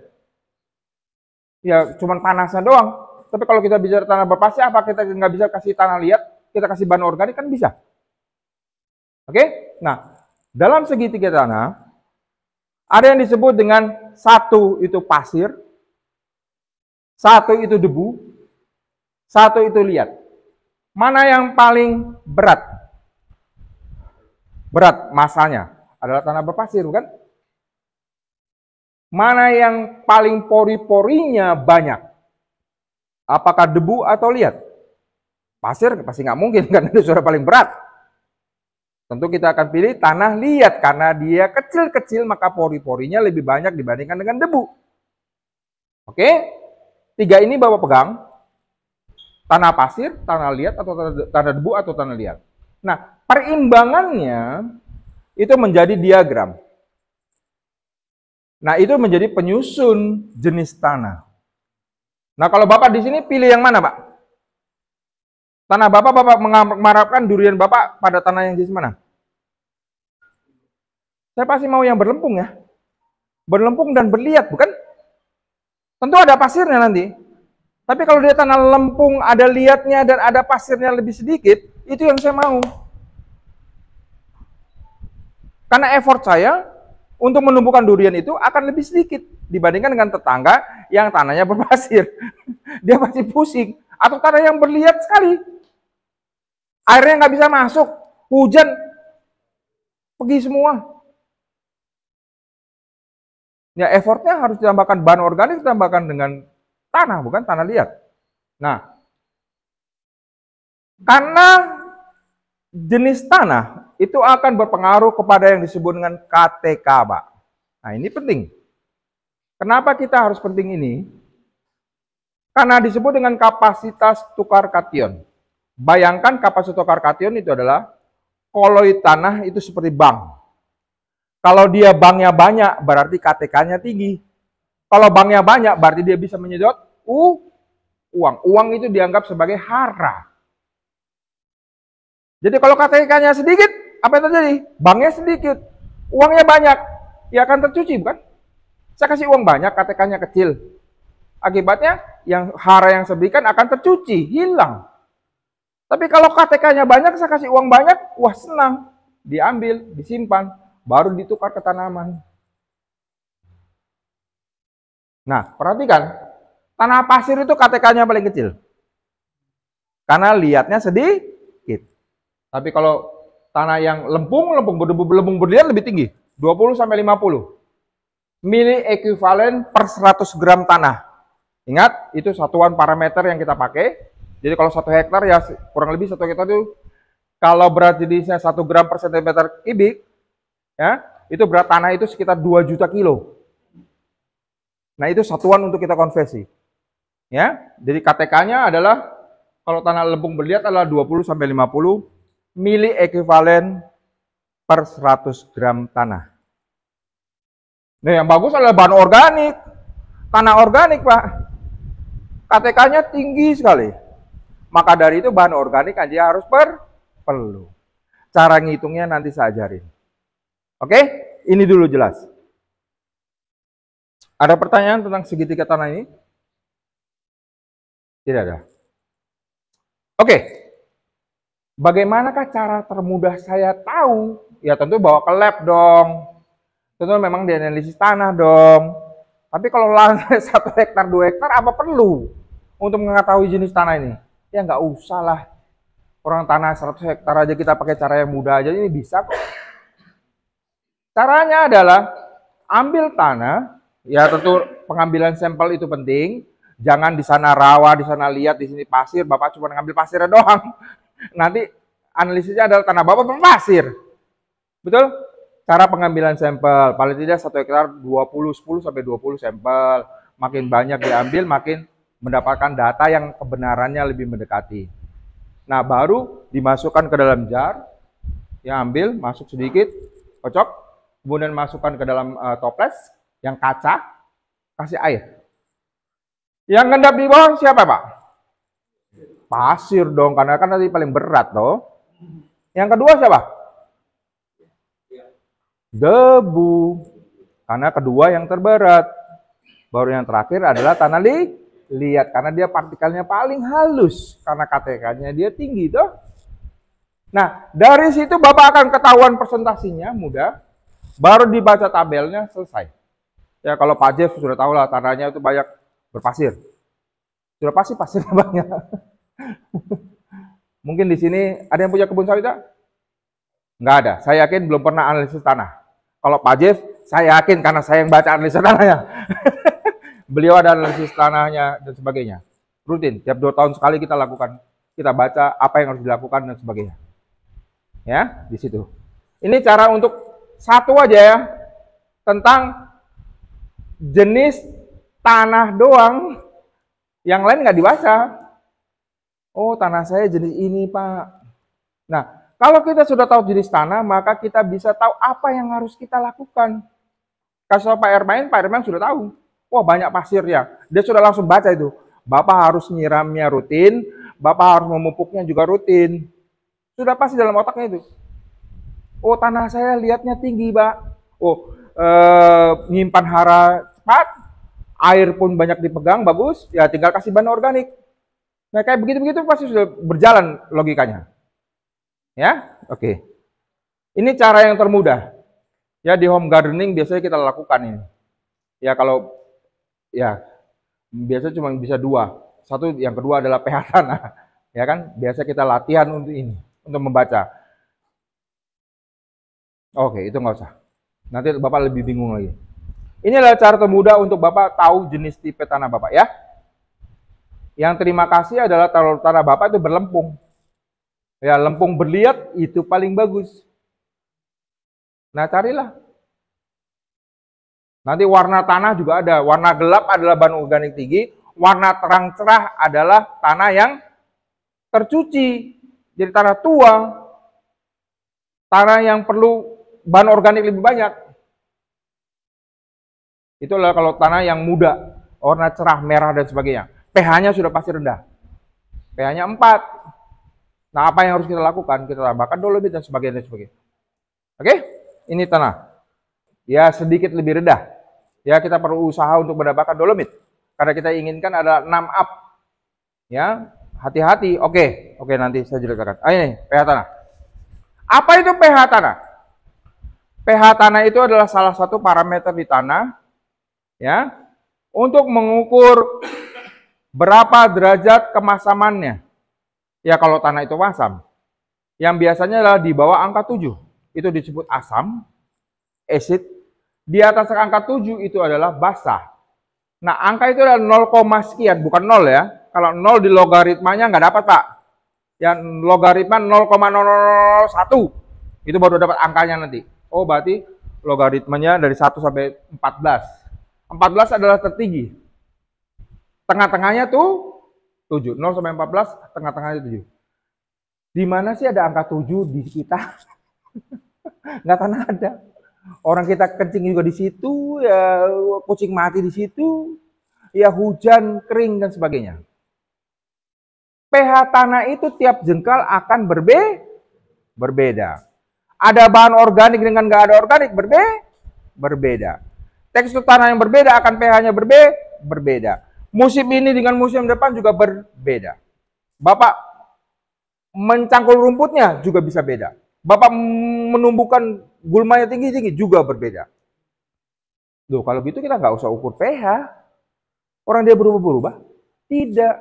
Ya, cuman panasnya doang. Tapi kalau kita bicara tanah berpasir, apa kita nggak bisa kasih tanah liat? Kita kasih bahan organik kan bisa. Oke? Nah, dalam segitiga tanah, ada yang disebut dengan satu itu pasir, satu itu debu, satu itu liat. Mana yang paling berat? Berat masanya adalah tanah berpasir, bukan? Mana yang paling pori-porinya banyak? Apakah debu atau liat? Pasir pasti nggak mungkin, karena itu sudah paling berat. Tentu kita akan pilih tanah liat, karena dia kecil-kecil, maka pori-porinya lebih banyak dibandingkan dengan debu. Oke? Tiga ini Bapak pegang. Tanah pasir, tanah liat, atau tanah debu, atau tanah liat. Nah, perimbangannya itu menjadi diagram. Nah, itu menjadi penyusun jenis tanah. Nah, kalau Bapak di sini pilih yang mana, Pak? Tanah Bapak mengharapkan durian Bapak pada tanah yang jenis mana? Saya pasti mau yang berlempung ya. Berlempung dan berliat, bukan? Tentu ada pasirnya nanti. Tapi kalau dia tanah lempung, ada liatnya dan ada pasirnya lebih sedikit, itu yang saya mau. Karena effort saya untuk menumbuhkan durian itu akan lebih sedikit dibandingkan dengan tetangga yang tanahnya berpasir. Dia pasti pusing. Atau tanah yang berliat sekali. Airnya nggak bisa masuk. Hujan, pergi semua. Ya effortnya harus ditambahkan bahan organik, ditambahkan dengan tanah, bukan tanah liat. Nah, karena jenis tanah itu akan berpengaruh kepada yang disebut dengan KTK, Pak. Nah, ini penting. Kenapa kita harus penting ini? Karena disebut dengan kapasitas tukar kation. Bayangkan kapasitas tukar kation itu adalah koloid tanah itu seperti bank. Kalau dia banknya banyak, berarti KTK-nya tinggi. Kalau banknya banyak, berarti dia bisa menyedot uang. Uang itu dianggap sebagai hara. Jadi kalau KTK-nya sedikit, apa yang terjadi? Banknya sedikit, uangnya banyak, ya akan tercuci, bukan? Saya kasih uang banyak, KTK-nya kecil. Akibatnya, yang hara yang saya berikan akan tercuci, hilang. Tapi kalau KTK-nya banyak, saya kasih uang banyak, wah senang. Diambil, disimpan, baru ditukar ke tanaman. Nah, perhatikan, tanah pasir itu KTK-nya paling kecil. Karena liatnya sedikit. Tapi kalau tanah yang lempung berliat lebih tinggi, 20-50 mili ekuivalen per 100 gram tanah. Ingat, itu satuan parameter yang kita pakai. Jadi kalau 1 hektar ya kurang lebih 1 hektar itu kalau berat jenisnya 1 gram per sentimeter kubik, ya itu berat tanah itu sekitar 2 juta kilo. Nah itu satuan untuk kita konversi. Ya, jadi KTK-nya adalah kalau tanah lempung berliat adalah 20-50 mili ekuivalen per 100 gram tanah. Nah yang bagus adalah bahan organik. Tanah organik, Pak. KTK-nya tinggi sekali. Maka dari itu bahan organik aja harus perlu. Cara ngitungnya nanti saya ajarin. Oke, ini dulu jelas. Ada pertanyaan tentang segitiga tanah ini? Tidak ada. Oke. Bagaimanakah cara termudah saya tahu? Ya tentu bawa ke lab dong. Tentu memang dianalisis tanah dong. Tapi kalau lantai 1 hektar, 2 hektar, apa perlu untuk mengetahui jenis tanah ini? Ya nggak usah lah. Orang tanah 100 hektar aja kita pakai cara yang mudah aja, ini bisa kok. Caranya adalah ambil tanah, ya tentu pengambilan sampel itu penting. Jangan di sana rawa, di sana liat, di sini pasir, Bapak cuma ngambil pasirnya doang. Nanti analisisnya adalah tanah Bapak berpasir. Betul? Cara pengambilan sampel, paling tidak 1 hektar 10 sampai 20 sampel. Makin banyak diambil, makin mendapatkan data yang kebenarannya lebih mendekati. Nah, baru dimasukkan ke dalam jar, ya ambil, masuk sedikit, kocok, kemudian masukkan ke dalam toples yang kaca, kasih air. Yang ngendap di bawah siapa, Pak? Pasir dong, karena kan tadi paling berat toh. Yang kedua siapa? debu. Karena kedua yang terberat. Baru yang terakhir adalah tanah liat. Karena dia partikelnya paling halus. Karena KTK-nya dia tinggi toh. Nah, dari situ Bapak akan ketahuan persentasinya mudah. Baru dibaca tabelnya, selesai. Ya kalau Pak Jeff sudah tahu lah tanahnya itu banyak berpasir. Sudah pasti pasirnya banyak. Mungkin di sini ada yang punya kebun sawit tak? Nggak ada. Saya yakin belum pernah analisis tanah. Kalau Pak Jeff, saya yakin karena saya yang baca analisis tanahnya. Beliau ada analisis tanahnya dan sebagainya. Rutin, tiap 2 tahun sekali kita lakukan. Kita baca apa yang harus dilakukan dan sebagainya. Ya, di situ. Ini cara untuk satu aja ya, tentang jenis tanah doang. Yang lain nggak dibaca. Oh, tanah saya jenis ini, Pak. Nah, kalau kita sudah tahu jenis tanah, maka kita bisa tahu apa yang harus kita lakukan. Kasih Pak Hermain sudah tahu. Wah, banyak pasirnya. Dia sudah langsung baca itu. Bapak harus nyiramnya rutin, Bapak harus memupuknya juga rutin. Sudah pasti dalam otaknya itu. Oh, tanah saya lihatnya tinggi, Pak. Oh, nyimpan hara cepat, air pun banyak dipegang, bagus. Ya, tinggal kasih bahan organik. Nah, kayak begitu-begitu pasti sudah berjalan logikanya. Ya, oke. Ini cara yang termudah. Ya, di home gardening biasanya kita lakukan ini. Ya, kalau ya biasanya cuma bisa 2. Satu, yang kedua adalah pH tanah. Ya kan? Biasa kita latihan untuk ini, untuk membaca. Oke, itu nggak usah. Nanti Bapak lebih bingung lagi. Ini adalah cara termudah untuk Bapak tahu jenis tipe tanah Bapak ya. Yang terima kasih adalah kalau tanah Bapak itu berlempung. Ya, lempung berliat itu paling bagus. Nah, carilah. Nanti warna tanah juga ada. Warna gelap adalah bahan organik tinggi. Warna terang cerah adalah tanah yang tercuci. Jadi tanah tua. Tanah yang perlu bahan organik lebih banyak. Itulah kalau tanah yang muda. Warna cerah, merah, dan sebagainya. pH-nya sudah pasti rendah. pH-nya 4. Nah, apa yang harus kita lakukan? Kita tambahkan dolomit dan sebagainya. Oke? Ini tanah. Ya, sedikit lebih rendah. Ya, kita perlu usaha untuk mendapatkan dolomit. Karena kita inginkan adalah 6 up. Ya, hati-hati. Oke, nanti saya jelaskan. Ini pH tanah. Apa itu pH tanah? pH tanah itu adalah salah satu parameter di tanah. Ya, untuk mengukur berapa derajat kemasamannya. Ya, kalau tanah itu masam, yang biasanya adalah di bawah angka 7, itu disebut asam, acid. Di atas angka 7 itu adalah basah. Nah, angka itu adalah 0, sekian, bukan 0 ya. Kalau 0 di logaritmanya nggak dapat, Pak. Yang logaritma 0,001, itu baru dapat angkanya nanti. Oh, berarti logaritmanya dari 1 sampai 14. 14 adalah tertinggi. Tengah-tengahnya tuh 7, 0 sampai 14, tengah-tengahnya 7. Di mana sih ada angka 7 di kita? Nggak akan ada. Orang kita kencing juga di situ, ya kucing mati di situ, ya hujan, kering, dan sebagainya. pH tanah itu tiap jengkal akan berbeda. Ada bahan organik dengan nggak ada organik, berbeda. Tekstur tanah yang berbeda akan pH-nya berbeda. Musim ini dengan musim depan juga berbeda. Bapak mencangkul rumputnya juga bisa beda. Bapak menumbuhkan gulmanya tinggi juga berbeda. Loh, kalau gitu kita nggak usah ukur pH. Orang dia berubah-ubah. Tidak.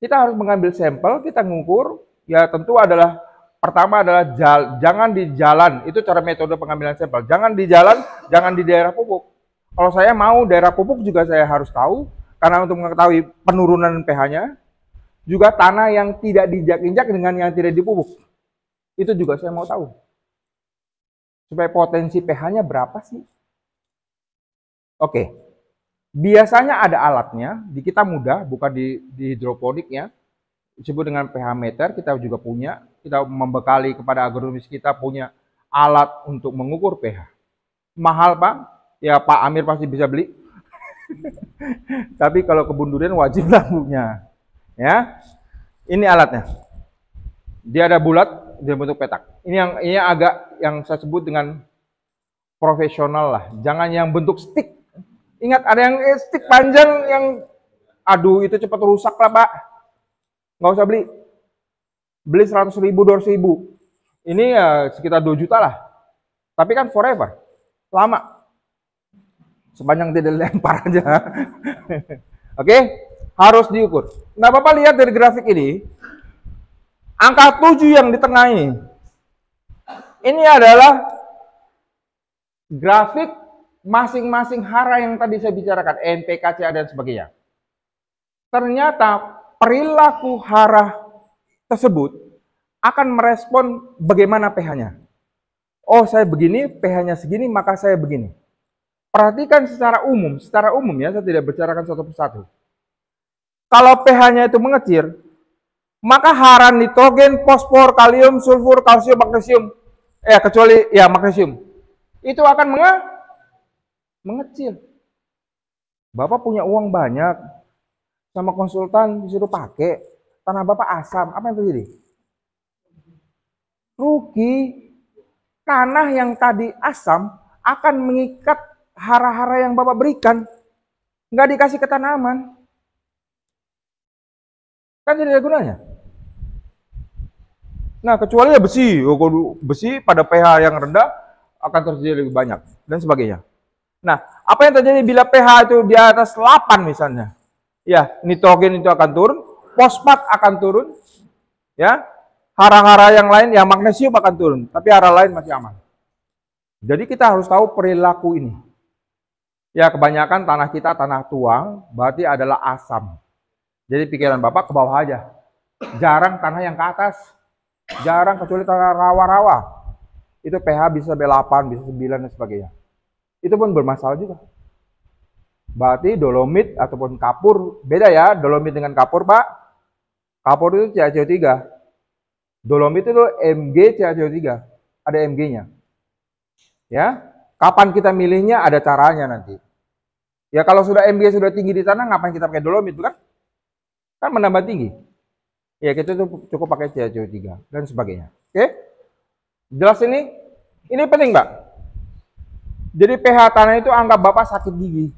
Kita harus mengambil sampel, kita ngukur. Ya tentu adalah, pertama adalah jangan di jalan. Itu cara metode pengambilan sampel. Jangan di jalan, jangan di daerah pupuk. Kalau saya mau daerah pupuk juga saya harus tahu. Karena untuk mengetahui penurunan pH-nya, juga tanah yang tidak diinjak-injak dengan yang tidak dipupuk. Itu juga saya mau tahu. Supaya potensi pH-nya berapa sih? Oke. Biasanya ada alatnya, di kita mudah, bukan di hidroponik ya. Disebut dengan pH meter, kita juga punya. Kita membekali kepada agronomis kita punya alat untuk mengukur pH. Mahal, Pak? Ya, Pak Amir pasti bisa beli. Tapi kalau kebun durian wajib lah punya. Ya, ini alatnya. Dia ada bulat, dia bentuk petak. Ini yang agak yang saya sebut dengan profesional lah. Jangan yang bentuk stick. Ingat ada yang stick panjang yang aduh itu cepat rusak lah Pak. Nggak usah beli. Beli 100.000, 200.000. Ini ya sekitar 2 juta lah. Tapi kan forever. Lama. Sepanjang tidak dilempar aja. Oke? Harus diukur. Nah Bapak lihat dari grafik ini. Angka 7 yang di tengah ini. Ini adalah grafik masing-masing hara yang tadi saya bicarakan. NPK, CA, dan sebagainya. Ternyata perilaku hara tersebut akan merespon bagaimana pH-nya. Oh, saya begini, pH-nya segini, maka saya begini. Perhatikan secara umum ya, saya tidak bicarakan satu persatu. Kalau pH-nya itu mengecil, maka hara nitrogen, fosfor, kalium, sulfur, kalsium, magnesium, kecuali ya magnesium, itu akan mengecil. Bapak punya uang banyak, sama konsultan disuruh pakai, tanah Bapak asam, apa yang terjadi? Rugi. Tanah yang tadi asam akan mengikat hara-hara yang Bapak berikan. Nggak dikasih ke tanaman. Kan tidak ada gunanya. Nah, kecuali ya besi. Besi pada pH yang rendah akan terjadi lebih banyak. Dan sebagainya. Nah, apa yang terjadi bila pH itu di atas 8 misalnya? Ya, nitrogen itu akan turun. Fosfat akan turun. Ya, hara-hara yang lain, ya magnesium akan turun, tapi hara lain masih aman. Jadi kita harus tahu perilaku ini. Ya kebanyakan tanah kita tanah tuang, berarti adalah asam. Jadi pikiran Bapak ke bawah aja. Jarang tanah yang ke atas. Jarang kecuali tanah rawa-rawa. Itu pH bisa B8, bisa 9 dan sebagainya. Itu pun bermasalah juga. Berarti dolomit ataupun kapur, beda ya dolomit dengan kapur Pak. Kapur itu CaCO3. Dolomit itu Mg CaCO3, ada Mg-nya. Ya, kapan kita milihnya ada caranya nanti. Ya kalau sudah Mg sudah tinggi di tanah, ngapain kita pakai dolomit, bukan? Kan menambah tinggi. Ya kita tuh cukup pakai CaCO3 dan sebagainya. Oke? Jelas ini? Ini penting, Mbak. Jadi pH tanah itu anggap Bapak sakit gigi.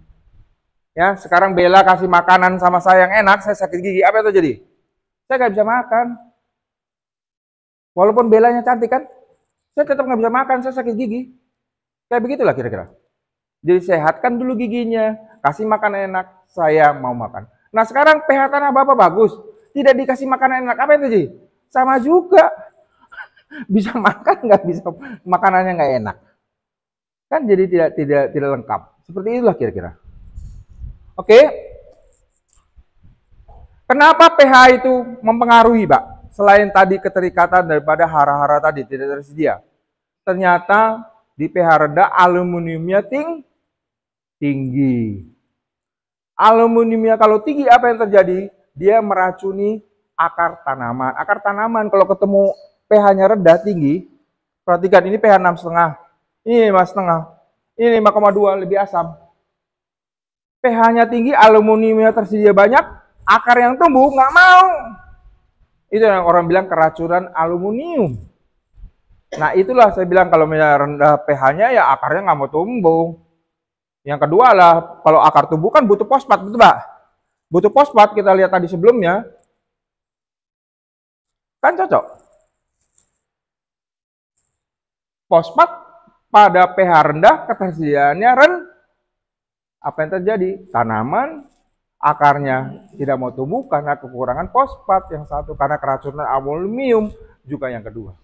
Ya, sekarang Bella kasih makanan sama saya yang enak, saya sakit gigi. Apa yang terjadi? Saya nggak bisa makan. Walaupun Bellanya cantik kan, saya tetap nggak bisa makan, saya sakit gigi. Kayak begitulah kira-kira. Jadi sehatkan dulu giginya, kasih makanan enak, saya mau makan. Nah sekarang pH tanah Bapak bagus, tidak dikasih makanan enak, apa yang terjadi? Sama juga. Bisa makan, nggak bisa, makanannya nggak enak. Kan jadi tidak lengkap. Seperti itulah kira-kira. Oke. Kenapa pH itu mempengaruhi, Pak? Selain tadi keterikatan daripada hara-hara tadi tidak tersedia. Ternyata di pH rendah aluminiumnya tinggi. Aluminiumnya kalau tinggi apa yang terjadi? Dia meracuni akar tanaman. Akar tanaman kalau ketemu pH-nya rendah tinggi, perhatikan ini pH 6,5. Ini 5,5. Ini 5,2 lebih asam. pH-nya tinggi, aluminiumnya tersedia banyak, akar yang tumbuh nggak mau. Itu yang orang bilang keracunan aluminium. Nah itulah saya bilang kalau rendah pH-nya ya akarnya nggak mau tumbuh. Yang kedua lah kalau akar tumbuh kan butuh fosfat, betul Pak? Butuh fosfat, kita lihat tadi sebelumnya. Kan cocok. Fosfat pada pH rendah ketersediaannya apa yang terjadi? Tanaman akarnya tidak mau tumbuh karena kekurangan fosfat yang satu, karena keracunan aluminium juga yang kedua.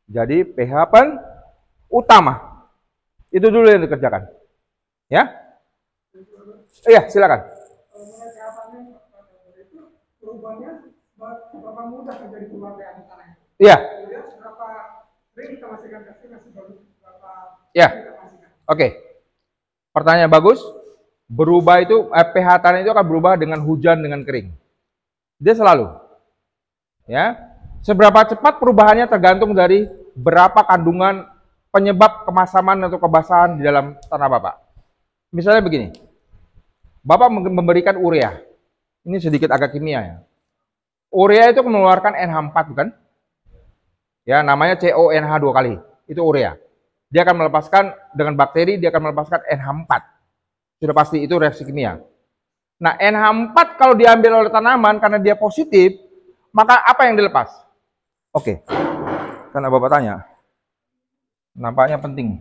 Jadi pH utama. Itu dulu yang dikerjakan. Ya? Iya, silakan. Iya. Ya. Oke. Pertanyaan bagus. Berubah itu pH tanah itu akan berubah dengan hujan, dengan kering. Dia selalu. Ya. Seberapa cepat perubahannya tergantung dari berapa kandungan penyebab kemasaman atau kebasahan di dalam tanah Bapak. Misalnya begini. Bapak memberikan urea. Ini sedikit agak kimia ya. Urea itu mengeluarkan NH4 bukan? Ya, namanya CONH 2 kali. Itu urea. Dia akan melepaskan, dengan bakteri, dia akan melepaskan NH4. Sudah pasti itu reaksi kimia. Nah, NH4 kalau diambil oleh tanaman karena dia positif, maka apa yang dilepas? Oke, karena Bapak tanya, nampaknya penting.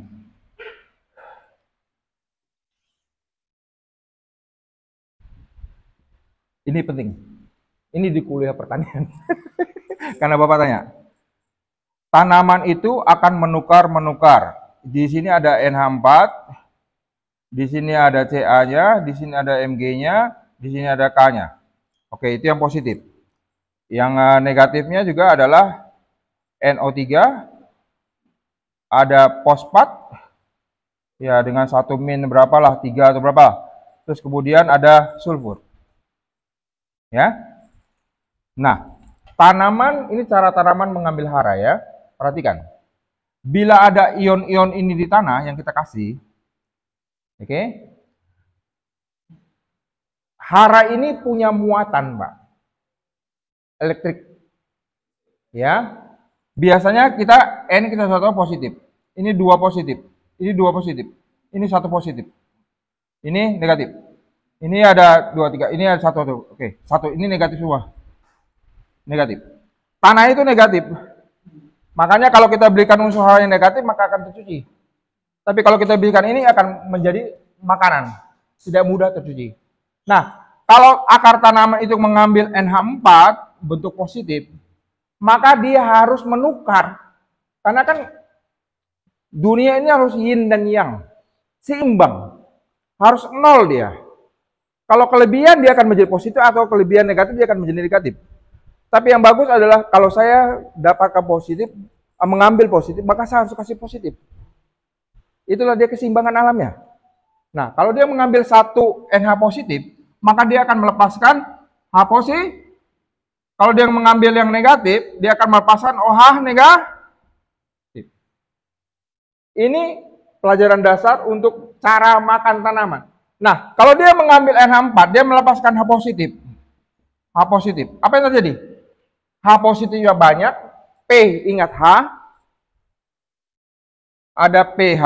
Ini penting. Ini di kuliah pertanian. Karena Bapak tanya, tanaman itu akan menukar-menukar. Di sini ada NH4, di sini ada Ca-nya, di sini ada Mg-nya, di sini ada K-nya. Oke, itu yang positif. Yang negatifnya juga adalah NO3, ada fosfat, ya dengan 1 min berapa lah, 3 atau berapa. Terus kemudian ada sulfur. Ya. Nah, tanaman, ini cara tanaman mengambil hara ya. Perhatikan. Bila ada ion-ion ini di tanah yang kita kasih, oke. Hara ini punya muatan, Pak. Elektrik. Ya. Biasanya kita N kita tahu positif. Ini 2 positif. Ini 2 positif. Ini 1 positif. Ini negatif. Ini ada 2 3. Ini ada 1 tuh. Oke, 1 ini negatif semua. Negatif. Tanah itu negatif. Makanya kalau kita berikan unsur hara yang negatif maka akan tercuci. Tapi kalau kita berikan ini akan menjadi makanan, tidak mudah tercuci. Nah, kalau akar tanaman itu mengambil NH4 bentuk positif, maka dia harus menukar. Karena kan dunia ini harus yin dan yang, seimbang. Harus 0 dia. Kalau kelebihan dia akan menjadi positif, atau kelebihan negatif dia akan menjadi negatif. Tapi yang bagus adalah kalau saya dapatkan positif, mengambil positif, maka saya harus kasih positif. Itulah dia keseimbangan alamnya. Nah, kalau dia mengambil 1 NH positif, maka dia akan melepaskan H positif. Kalau dia mengambil yang negatif, dia akan melepaskan OH negatif. Ini pelajaran dasar untuk cara makan tanaman. Nah, kalau dia mengambil NH4, dia melepaskan H positif. H positif. Apa yang terjadi? H positifnya banyak, P, ingat H, ada pH,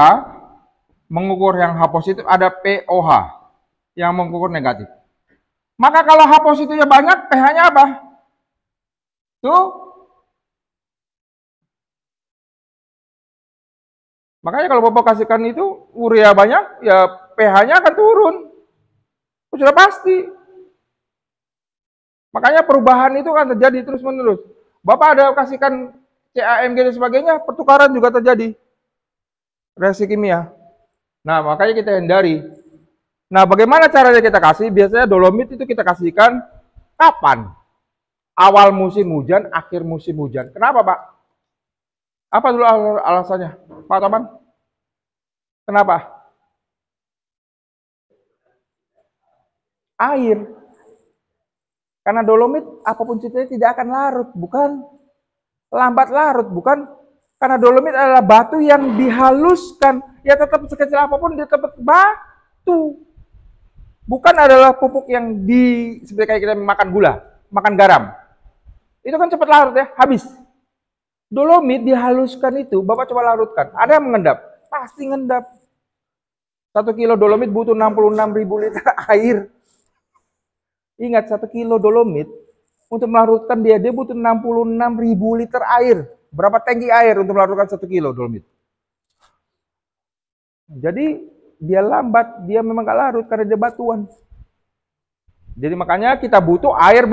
mengukur yang H positif, ada POH, yang mengukur negatif. Maka kalau H positifnya banyak, pH-nya apa? Tuh. Makanya kalau Bapak kasihkan itu, urea banyak, ya pH-nya akan turun. Sudah pasti. Makanya perubahan itu kan terjadi terus-menerus. Bapak ada kasihkan CAMG dan sebagainya, pertukaran juga terjadi. Reaksi kimia. Nah, makanya kita hindari. Nah, bagaimana caranya kita kasih? Biasanya dolomit itu kita kasihkan kapan? Awal musim hujan, akhir musim hujan. Kenapa, Pak? Apa dulu alasannya, Pak Toman? Kenapa? Air. Karena dolomit apapun ceritanya tidak akan larut, bukan? Lambat larut, bukan? Karena dolomit adalah batu yang dihaluskan. Ya tetap sekecil apapun dia tetap batu. Bukan adalah pupuk yang seperti kayak kita makan gula, makan garam. Itu kan cepat larut ya, habis. Dolomit dihaluskan itu, Bapak coba larutkan. Ada yang mengendap? Pasti ngendap. 1 kilo dolomit butuh 66.000 liter air. Ingat, 1 kilo dolomit untuk melarutkan dia butuh 66.000 liter air. Berapa tangki air untuk melarutkan 1 kilo dolomit? Jadi dia lambat, dia memang gak larut karena dia batuan. Jadi makanya kita butuh air,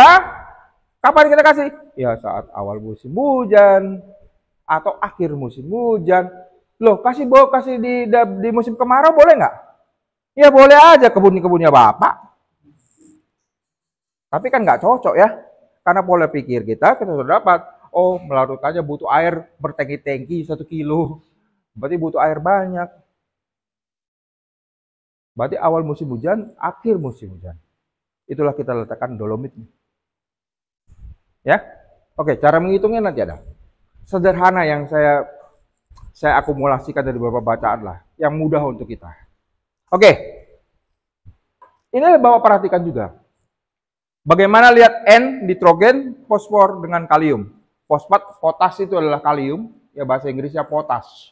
kapan kita kasih? Ya saat awal musim hujan atau akhir musim hujan. Loh, kasih di musim kemarau boleh nggak? Ya boleh aja, kebunnya Bapak. Tapi kan nggak cocok ya, karena pola pikir kita sudah dapat, oh melarutkannya butuh air bertengki-tengki 1 kilo, berarti butuh air banyak. Berarti awal musim hujan, akhir musim hujan. Itulah kita letakkan dolomitnya. Ya, oke, cara menghitungnya nanti ada. Sederhana yang saya akumulasikan dari beberapa bacaan lah, yang mudah untuk kita. Oke, ini Bapak perhatikan juga. Bagaimana lihat N, nitrogen, fosfor dengan kalium. Fosfat, potas itu adalah kalium, ya bahasa Inggrisnya potas.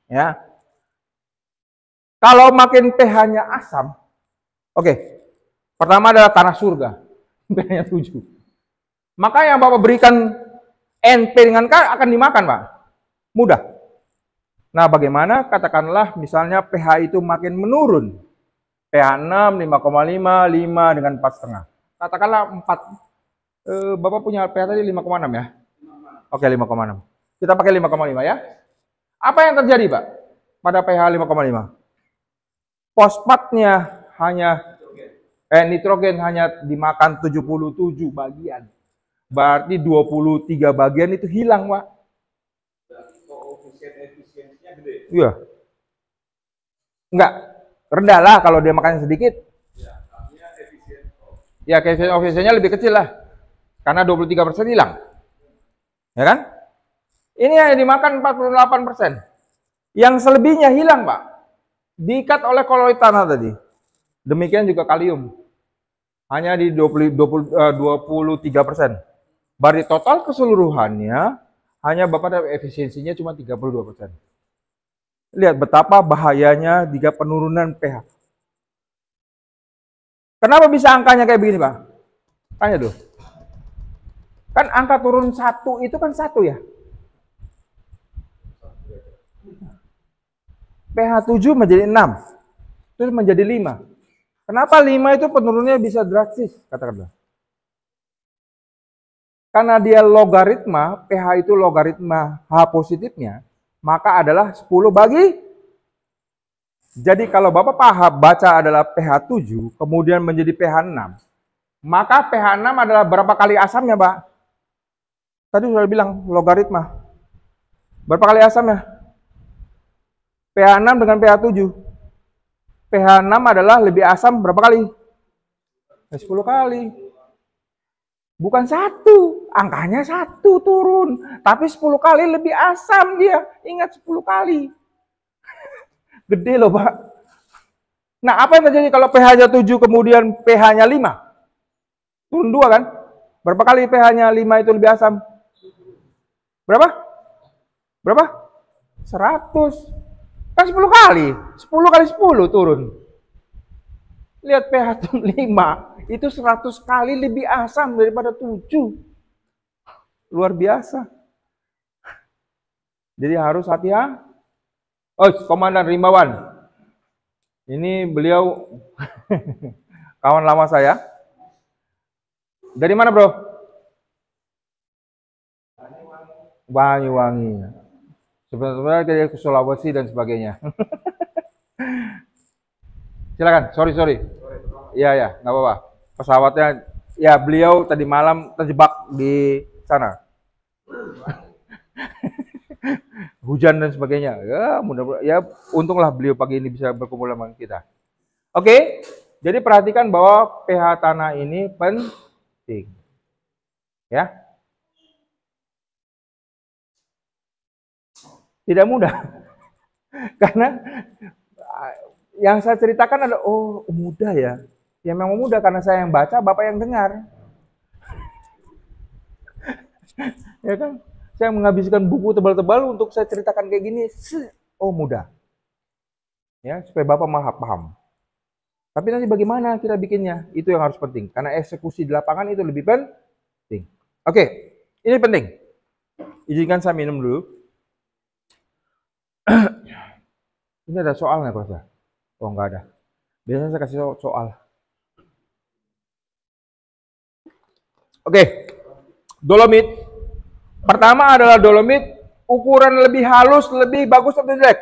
Ya, Kalau makin pH-nya asam, oke, pertama adalah tanah surga, pH-nya 7. Maka yang Bapak berikan NP dengan K akan dimakan, Pak. Mudah. Nah, bagaimana katakanlah misalnya pH itu makin menurun. pH 6, 5,5, 5 dengan 4,5. Katakanlah 4. Bapak punya pH tadi 5,6 ya? Oke, 5,6. Kita pakai 5,5 ya. Apa yang terjadi, Pak? Pada pH 5,5. Fosfatnya hanya nitrogen hanya dimakan 77 bagian. Berarti 23 bagian itu hilang, Pak. Efisiensinya gede. Iya. Enggak. Rendah lah kalau dia makan sedikit. Ya, efisiensinya lebih kecil lah. Karena 23% hilang. Ya kan? Ini yang dimakan 48%. Yang selebihnya hilang, Pak. Diikat oleh koloid tanah tadi. Demikian juga kalium. Hanya di 23%. Berarti total keseluruhannya hanya Bapak efisiensinya cuma 32%. Lihat betapa bahayanya jika penurunan pH. Kenapa bisa angkanya kayak begini, Pak? Tanya dulu. Kan angka turun 1 itu kan 1 ya. pH 7 menjadi 6. Terus menjadi 5. Kenapa 5 itu penurunannya bisa drastis, katakanlah? Karena dia logaritma, pH itu logaritma H positifnya, maka adalah 10 bagi. Jadi kalau Bapak paham baca adalah pH 7, kemudian menjadi pH 6, maka pH 6 adalah berapa kali asamnya, Pak? Tadi sudah bilang logaritma. Berapa kali asamnya? pH 6 dengan pH 7. pH 6 adalah lebih asam berapa kali? 10 kali. Bukan 1, angkanya 1 turun. Tapi 10 kali lebih asam dia. Ingat 10 kali. Gede loh, Pak. Nah, apa yang terjadi kalau pH-nya 7 kemudian pH-nya 5? Turun 2 kan? Berapa kali pH-nya 5 itu lebih asam? Berapa? Berapa? 100. Kan 10 kali. 10 kali 10 turun. Lihat pH 5. Itu 100 kali lebih asam daripada 7. Luar biasa. Jadi harus hati-hati. Oh, Komandan Rimbawan. Ini beliau kawan lama saya. Dari mana, Bro? Banyuwangi. Sebenarnya dari ke Sulawesi dan sebagainya. Silakan, sorry. Iya, nggak apa-apa. Pesawatnya, ya beliau tadi malam terjebak di sana. Hujan dan sebagainya. Ya, mudah-mudahan. Ya, untunglah beliau pagi ini bisa berkumpul sama kita. Oke, jadi perhatikan bahwa pH tanah ini penting. Ya. Tidak mudah. Karena yang saya ceritakan ada, oh mudah ya. Ya memang mudah karena saya yang baca, Bapak yang dengar. Ya kan? Saya menghabiskan buku tebal-tebal untuk saya ceritakan kayak gini. Oh mudah. Ya, supaya Bapak paham. Tapi nanti bagaimana kita bikinnya? Itu yang harus penting. Karena eksekusi di lapangan itu lebih penting. Oke, ini penting. Izinkan saya minum dulu. Ini ada soal nggak, Pak? Oh, nggak ada. Biasanya saya kasih soal. Oke, dolomit. Pertama adalah dolomit ukuran lebih halus, lebih bagus atau jelek?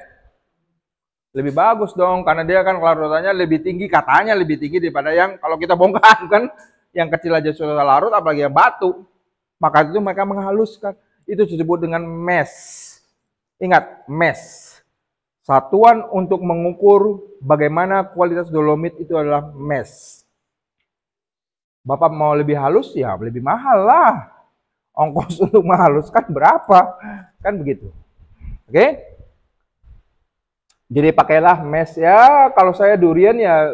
Lebih bagus dong, karena dia kan kelarutannya lebih tinggi, katanya lebih tinggi daripada yang kalau kita bongkar kan, yang kecil aja sudah larut, apalagi yang batu. Maka itu mereka menghaluskan. Itu disebut dengan mesh. Ingat, mesh. Satuan untuk mengukur bagaimana kualitas dolomit itu adalah mesh. Bapak mau lebih halus, ya lebih mahal lah. Ongkos untuk menghaluskan berapa? Kan begitu. Oke? Jadi pakailah mesh ya, kalau saya durian ya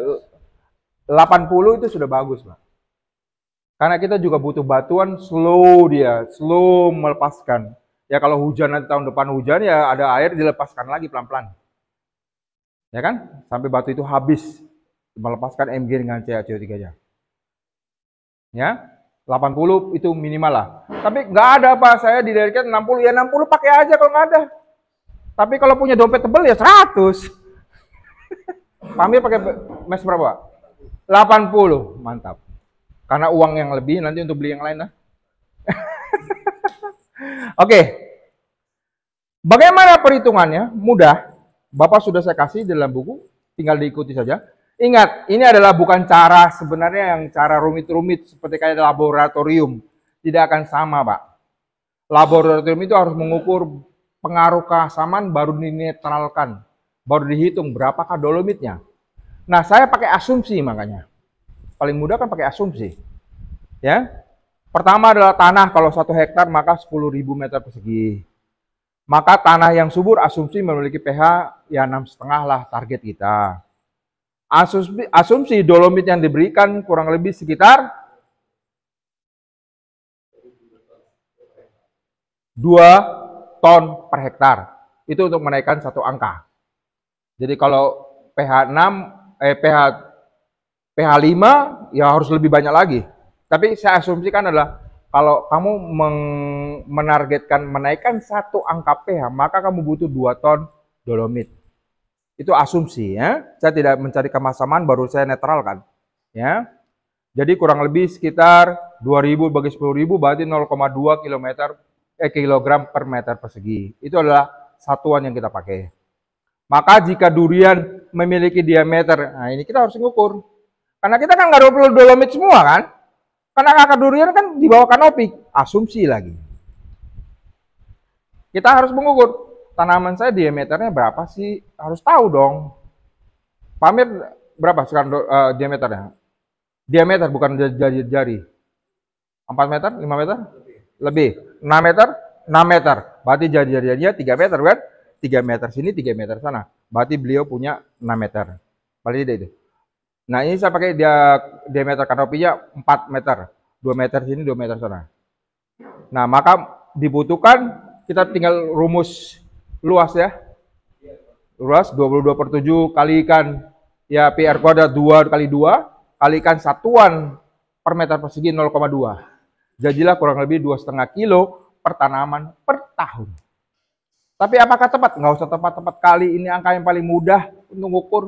80 itu sudah bagus, Pak. Karena kita juga butuh batuan slow melepaskan. Ya kalau hujan nanti tahun depan hujan ya ada air dilepaskan lagi pelan-pelan. Ya kan? Sampai batu itu habis melepaskan Mg dengan CaCO3-nya. Ya, 80 itu minimal lah. Tapi nggak ada Pak, saya didirikan 60, ya 60 pakai aja kalau nggak ada. Tapi kalau punya dompet tebel ya 100. Pamir pakai mes berapa Pak? 80, mantap. Karena uang yang lebih nanti untuk beli yang lain lah. Oke. Bagaimana perhitungannya? Mudah. Bapak sudah saya kasih dalam buku, tinggal diikuti saja. Ingat, ini adalah bukan cara sebenarnya yang cara rumit-rumit seperti kayak laboratorium. Tidak akan sama, Pak. Laboratorium itu harus mengukur pengaruh keasaman baru dinetralkan. Baru dihitung berapakah dolomitnya. Nah, saya pakai asumsi makanya. Paling mudah kan pakai asumsi. Ya. Pertama adalah tanah, kalau 1 hektar maka 10.000 meter persegi. Maka tanah yang subur asumsi memiliki pH ya 6,5 lah target kita. Asumsi dolomit yang diberikan kurang lebih sekitar 2 ton per hektar. Itu untuk menaikkan satu angka. Jadi kalau pH 5 ya harus lebih banyak lagi. Tapi saya asumsikan adalah kalau kamu menargetkan menaikkan satu angka pH, maka kamu butuh 2 ton dolomit. Itu asumsi ya. Saya tidak mencari kemasaman, baru saya netralkan. Ya. Jadi kurang lebih sekitar 2000 bagi 10.000 berarti 0,2 kilogram per meter persegi. Itu adalah satuan yang kita pakai. Maka jika durian memiliki diameter, nah ini kita harus mengukur. Karena kita kan nggak perlu dolomit semua kan. Karena akar durian kan di bawah kanopi, asumsi lagi. Kita harus mengukur tanaman saya diameternya berapa sih? Harus tahu dong. Pamir berapa sekarang diameternya? Diameter bukan jari. 4 meter, 5 meter? Lebih. 6 meter? 6 meter. Berarti jari-jarinya 3 meter kan? 3 meter sini, 3 meter sana. Berarti beliau punya 6 meter. Paling tidak itu. Nah ini saya pakai diameter kanopinya 4 meter. 2 meter sini, 2 meter sana. Nah maka dibutuhkan, kita tinggal rumus luas ya. Luas 22/7 kalikan ya PR kuadrat 2 kali 2 kalikan satuan per meter persegi 0,2. Jadilah kurang lebih 2,5 kilo per tanaman per tahun. Tapi apakah tepat? Nggak usah tepat-tepat kali, ini angka yang paling mudah untuk mengukur.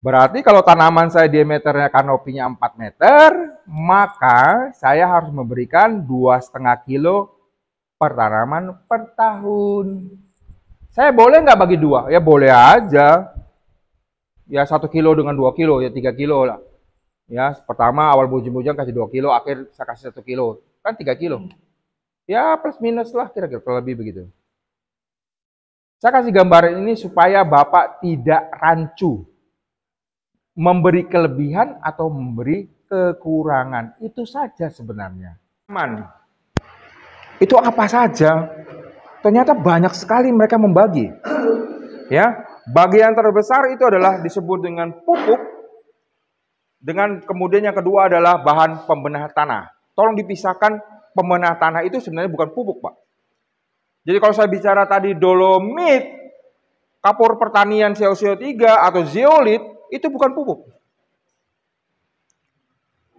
Berarti kalau tanaman saya diameternya kanopinya 4 meter, maka saya harus memberikan 2,5 kilo per tanaman per tahun. Saya boleh nggak bagi 2? Ya boleh aja. Ya 1 kilo dengan 2 kilo, ya 3 kilo lah. Ya pertama awal bujang-bujang kasih 2 kilo, akhir saya kasih 1 kilo. Kan 3 kilo. Ya plus minus lah kira-kira lebih begitu. Saya kasih gambaran ini supaya Bapak tidak rancu. Memberi kelebihan atau memberi kekurangan. Itu saja sebenarnya. Itu apa saja? Ternyata banyak sekali mereka membagi. Ya, bagian terbesar itu adalah disebut dengan pupuk. Dengan kemudian yang kedua adalah bahan pembenah tanah. Tolong dipisahkan, pembenah tanah itu sebenarnya bukan pupuk, Pak. Jadi kalau saya bicara tadi dolomit, kapur pertanian CO3 atau zeolit, itu bukan pupuk.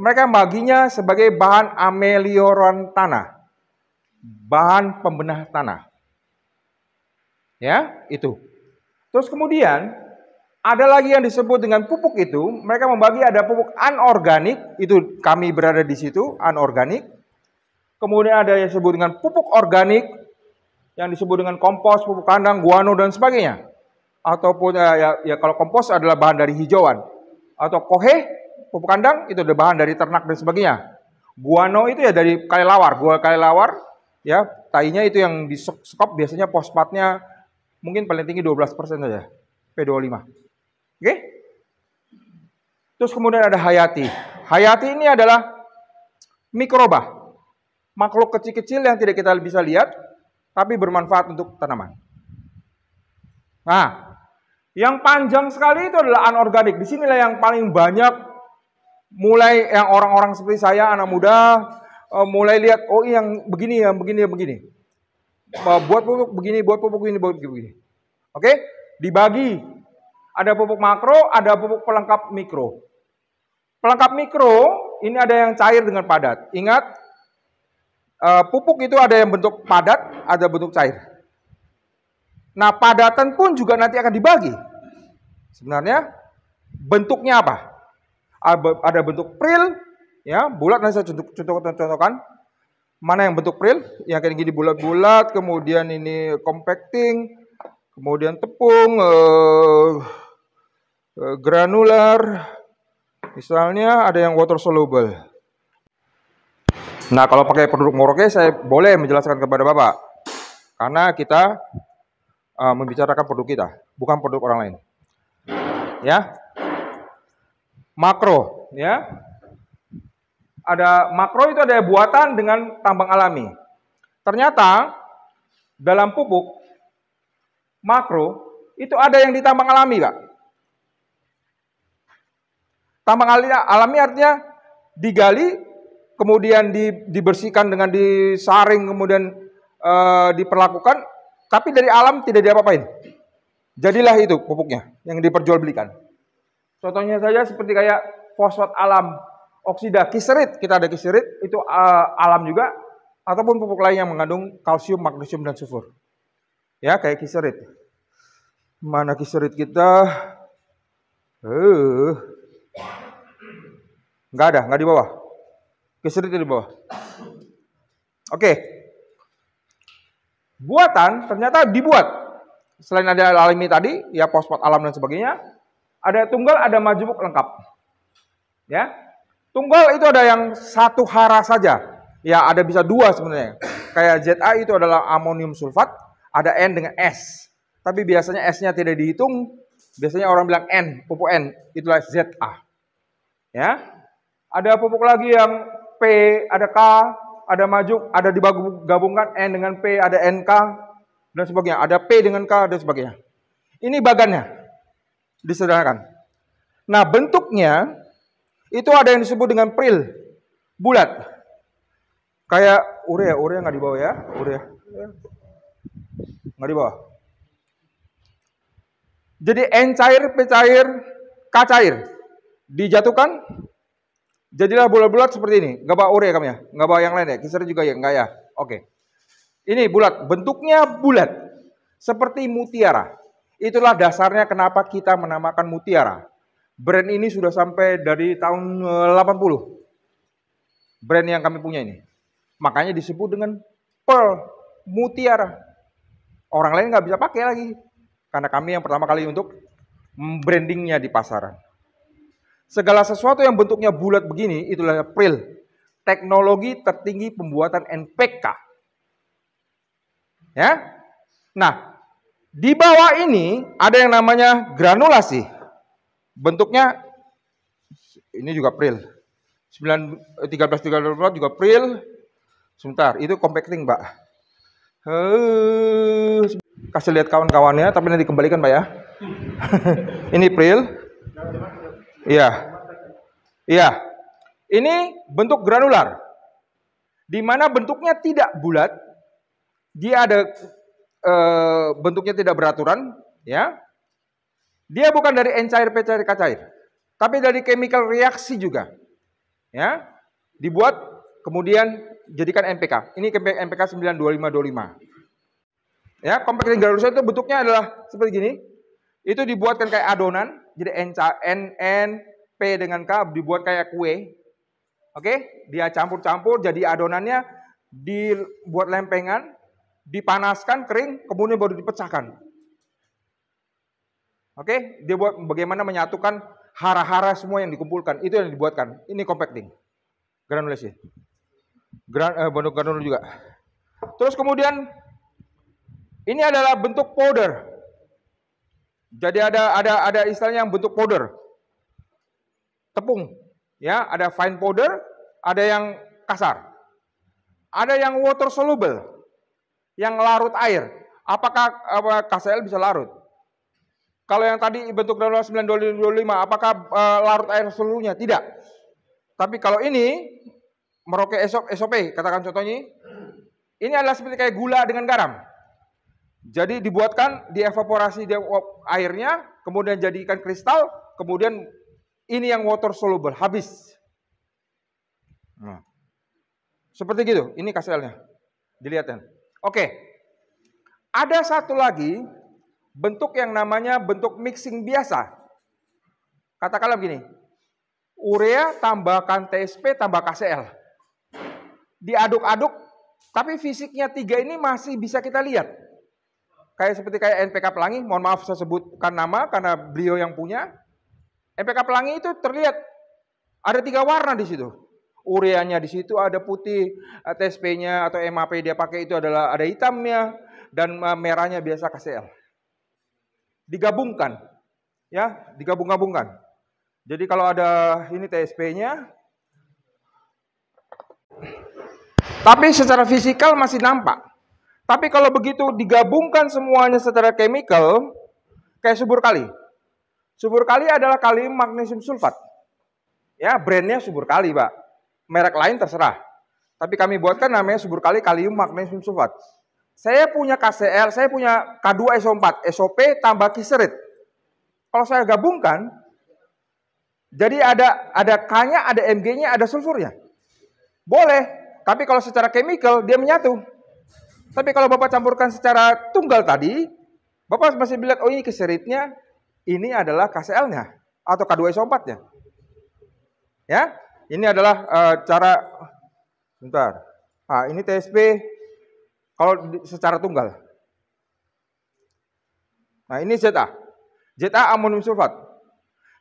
Mereka baginya sebagai bahan amelioran tanah. Bahan pembenah tanah. Ya, itu. Terus kemudian ada lagi yang disebut dengan pupuk itu, mereka membagi ada pupuk anorganik, itu kami berada di situ, anorganik. Kemudian ada yang disebut dengan pupuk organik, yang disebut dengan kompos, pupuk kandang, guano dan sebagainya. Ataupun ya kalau kompos adalah bahan dari hijauan. Atau kohe, pupuk kandang itu adalah bahan dari ternak dan sebagainya. Guano itu ya dari kelelawar, gua kelelawar, ya tainya itu yang di skop biasanya fosfatnya mungkin paling tinggi 12% saja, P25. Oke? Terus kemudian ada hayati. Hayati ini adalah mikroba, makhluk kecil-kecil yang tidak kita bisa lihat, tapi bermanfaat untuk tanaman. Nah, yang panjang sekali itu adalah anorganik. Disinilah yang paling banyak, mulai yang orang-orang seperti saya, anak muda, mulai lihat, oh yang begini, yang begini, yang begini. Buat pupuk begini, buat pupuk begini, buat begini. Oke, dibagi. Ada pupuk makro, ada pupuk pelengkap mikro. Pelengkap mikro, ini ada yang cair dengan padat. Ingat, pupuk itu ada yang bentuk padat, ada bentuk cair. Nah, padatan pun juga nanti akan dibagi. Sebenarnya, bentuknya apa? Ada bentuk pril, ya, bulat, nanti saya contohkan. Mana yang bentuk pril? Yang kayak gini bulat-bulat, kemudian ini compacting, kemudian tepung, granular, misalnya ada yang water soluble. Nah, kalau pakai produk Moroke saya boleh menjelaskan kepada Bapak, karena kita membicarakan produk kita, bukan produk orang lain. Ya, makro, ya. Ada makro itu ada buatan dengan tambang alami. Ternyata dalam pupuk makro itu ada yang ditambang alami, Kak. Tambang alami artinya digali, kemudian dibersihkan dengan disaring, kemudian diperlakukan, tapi dari alam tidak diapa-apain. Jadilah itu pupuknya yang diperjualbelikan. Contohnya saja seperti kayak fosfat alam, oksida, kiserit, kita ada kiserit, itu alam juga, ataupun pupuk lain yang mengandung kalsium, magnesium, dan sulfur. Ya, kayak kiserit. Mana kiserit kita? Nggak di bawah. Kiserit di bawah. Oke. Buatan ternyata dibuat. Selain ada alami tadi, ya fosfat alam dan sebagainya, ada tunggal, ada majemuk lengkap. Ya. Tunggal itu ada yang satu hara saja. Ya, ada bisa dua sebenarnya. Kayak ZA itu adalah amonium sulfat, ada N dengan S. Tapi biasanya S-nya tidak dihitung. Biasanya orang bilang N, pupuk N, itulah ZA. Ya. Ada pupuk lagi yang P, ada K, ada majuk, ada digabungkan N dengan P, ada NK dan sebagainya. Ada P dengan K dan sebagainya. Ini bagannya disederhanakan. Nah, bentuknya itu ada yang disebut dengan pril, bulat. Kayak urea nggak di bawah ya, urea nggak di bawah. Jadi N cair, P cair, K cair, dijatuhkan, jadilah bulat-bulat seperti ini. Nggak bawa urea kami ya, nggak bawa yang lain ya, kiser juga ya, nggak ya. Oke, ini bulat, bentuknya bulat, seperti mutiara. Itulah dasarnya kenapa kita menamakan mutiara. Brand ini sudah sampai dari tahun 80. Brand yang kami punya ini. Makanya disebut dengan pearl, mutiara. Orang lain nggak bisa pakai lagi. Karena kami yang pertama kali untuk brandingnya di pasaran. Segala sesuatu yang bentuknya bulat begini, itulah pril. Teknologi tertinggi pembuatan NPK. Ya. Nah, di bawah ini ada yang namanya granulasi. Bentuknya ini juga pril. 13 juga pril. Sebentar, itu compacting, Mbak. Kasih lihat kawan-kawannya, tapi nanti kembalikan, Pak ya. Ini pril. Iya. Iya. Ini bentuk granular. Di mana bentuknya tidak bulat. Dia ada bentuknya tidak beraturan, ya. Dia bukan dari N cair, P cair, K cair, tapi dari chemical reaksi juga. Ya. Dibuat kemudian jadikan NPK. Ini NPK 92525. Ya, compacting granulation itu bentuknya adalah seperti gini. Itu dibuatkan kayak adonan, jadi N P dengan K dibuat kayak kue. Oke, dia campur-campur jadi adonannya, dibuat lempengan, dipanaskan kering, kemudian baru dipecahkan. Oke, dia buat bagaimana menyatukan hara-hara semua yang dikumpulkan, itu yang dibuatkan. Ini compacting granulation. Bentuk granul juga. Terus kemudian ini adalah bentuk powder. Jadi ada istilahnya yang bentuk powder. Tepung, ya, ada fine powder, ada yang kasar. Ada yang water soluble, yang larut air. Apakah KCl bisa larut? Kalau yang tadi bentuk granular 925, apakah larut air seluruhnya? Tidak. Tapi kalau ini Moroke SOP, katakan contohnya, ini adalah seperti kayak gula dengan garam. Jadi dibuatkan, dievaporasi di airnya, kemudian jadikan kristal, kemudian ini yang water soluble, habis. Nah, seperti gitu, ini KCl-nya. Dilihatkan. Oke. Ada satu lagi bentuk yang namanya bentuk mixing biasa. Katakanlah begini. Urea tambahkan TSP tambah KCl. Diaduk-aduk, tapi fisiknya tiga ini masih bisa kita lihat. Seperti NPK Pelangi, mohon maaf saya sebutkan nama karena beliau yang punya. NPK Pelangi itu terlihat ada 3 warna di situ. Ureanya di situ ada putih, TSP-nya atau MAP dia pakai itu adalah ada hitamnya dan merahnya biasa KCl. Digabungkan, ya, digabung-gabungkan. Jadi kalau ada ini TSP-nya, tapi secara fisikal masih nampak. Tapi kalau begitu digabungkan semuanya secara chemical, kayak subur kali. Subur kali adalah kalium magnesium sulfat. Ya, brandnya subur kali, Pak. Merek lain terserah. Tapi kami buatkan namanya subur kali kalium magnesium sulfat. Saya punya KCl, saya punya K2SO4, SOP tambah kiserit. Kalau saya gabungkan, jadi ada K-nya, ada Mg-nya, ada sulfurnya. Boleh, tapi kalau secara chemical dia menyatu. Tapi kalau Bapak campurkan secara tunggal tadi, Bapak masih bilang, oh ini kiseritnya, ini adalah KCl-nya atau K2SO4-nya. Ya, ini adalah cara, bentar. Nah, ini TSP kalau secara tunggal. Nah, ini ZA. ZA amonium sulfat.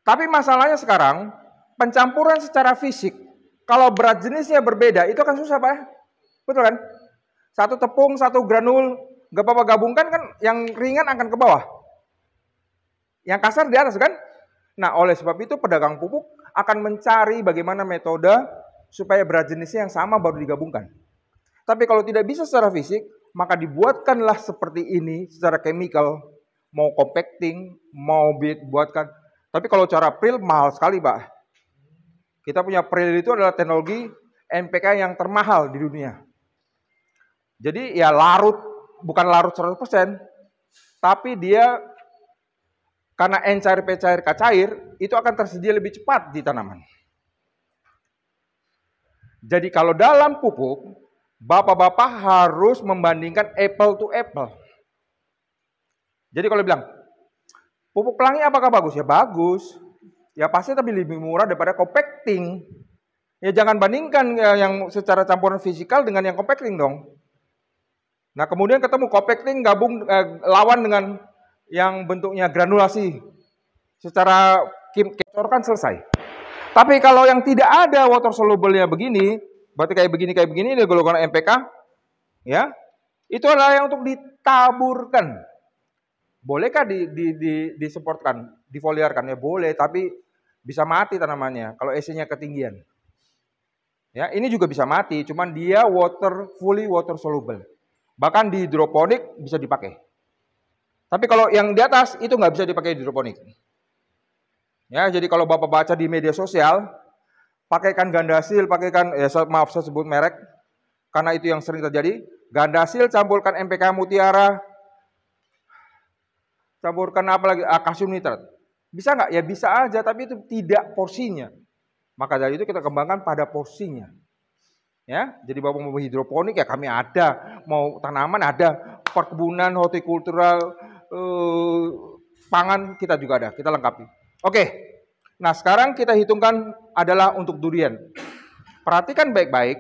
Tapi masalahnya sekarang, pencampuran secara fisik, kalau berat jenisnya berbeda, itu kan susah, Pak. Betul kan? Satu tepung, satu granul, gak apa-apa gabungkan kan yang ringan akan ke bawah. Yang kasar di atas kan? Nah, oleh sebab itu pedagang pupuk akan mencari bagaimana metode supaya berat jenisnya yang sama baru digabungkan. Tapi kalau tidak bisa secara fisik, maka dibuatkanlah seperti ini secara chemical, mau compacting, mau buatkan. Tapi kalau cara pril mahal sekali, Pak. Kita punya pril itu adalah teknologi NPK yang termahal di dunia. Jadi ya larut, bukan larut 100%, tapi dia karena N cair P cair K cair, itu akan tersedia lebih cepat di tanaman. Jadi kalau dalam pupuk, Bapak-bapak harus membandingkan apple to apple. Jadi kalau bilang, pupuk pelangi apakah bagus? Ya bagus. Ya pasti tapi lebih murah daripada compacting. Ya jangan bandingkan yang secara campuran fisikal dengan yang compacting dong. Nah kemudian ketemu compacting gabung lawan dengan yang bentuknya granulasi. Secara kecor kan selesai. Tapi kalau yang tidak ada water soluble-nya begini, berarti kayak begini ini golongan NPK, ya, itu adalah yang untuk ditaburkan. Bolehkah disemprotkan, difoliarkan? Ya boleh, tapi bisa mati tanamannya kalau EC-nya ketinggian. Ya, ini juga bisa mati, cuman dia fully water soluble. Bahkan di hidroponik bisa dipakai. Tapi kalau yang di atas itu nggak bisa dipakai di hidroponik. Ya, jadi kalau Bapak baca di media sosial, pakaikan Gandasil, pakaikan, ya maaf saya sebut merek, karena itu yang sering terjadi. Gandasil campurkan NPK Mutiara, campurkan apa lagi, kalsium nitrat. Bisa nggak? Ya bisa aja, tapi itu tidak porsinya. Maka dari itu kita kembangkan pada porsinya. Ya, jadi Bapak mau hidroponik ya kami ada, mau tanaman ada, perkebunan, hortikultural, pangan kita juga ada, kita lengkapi. Oke, nah sekarang kita hitungkan adalah untuk durian. Perhatikan baik-baik,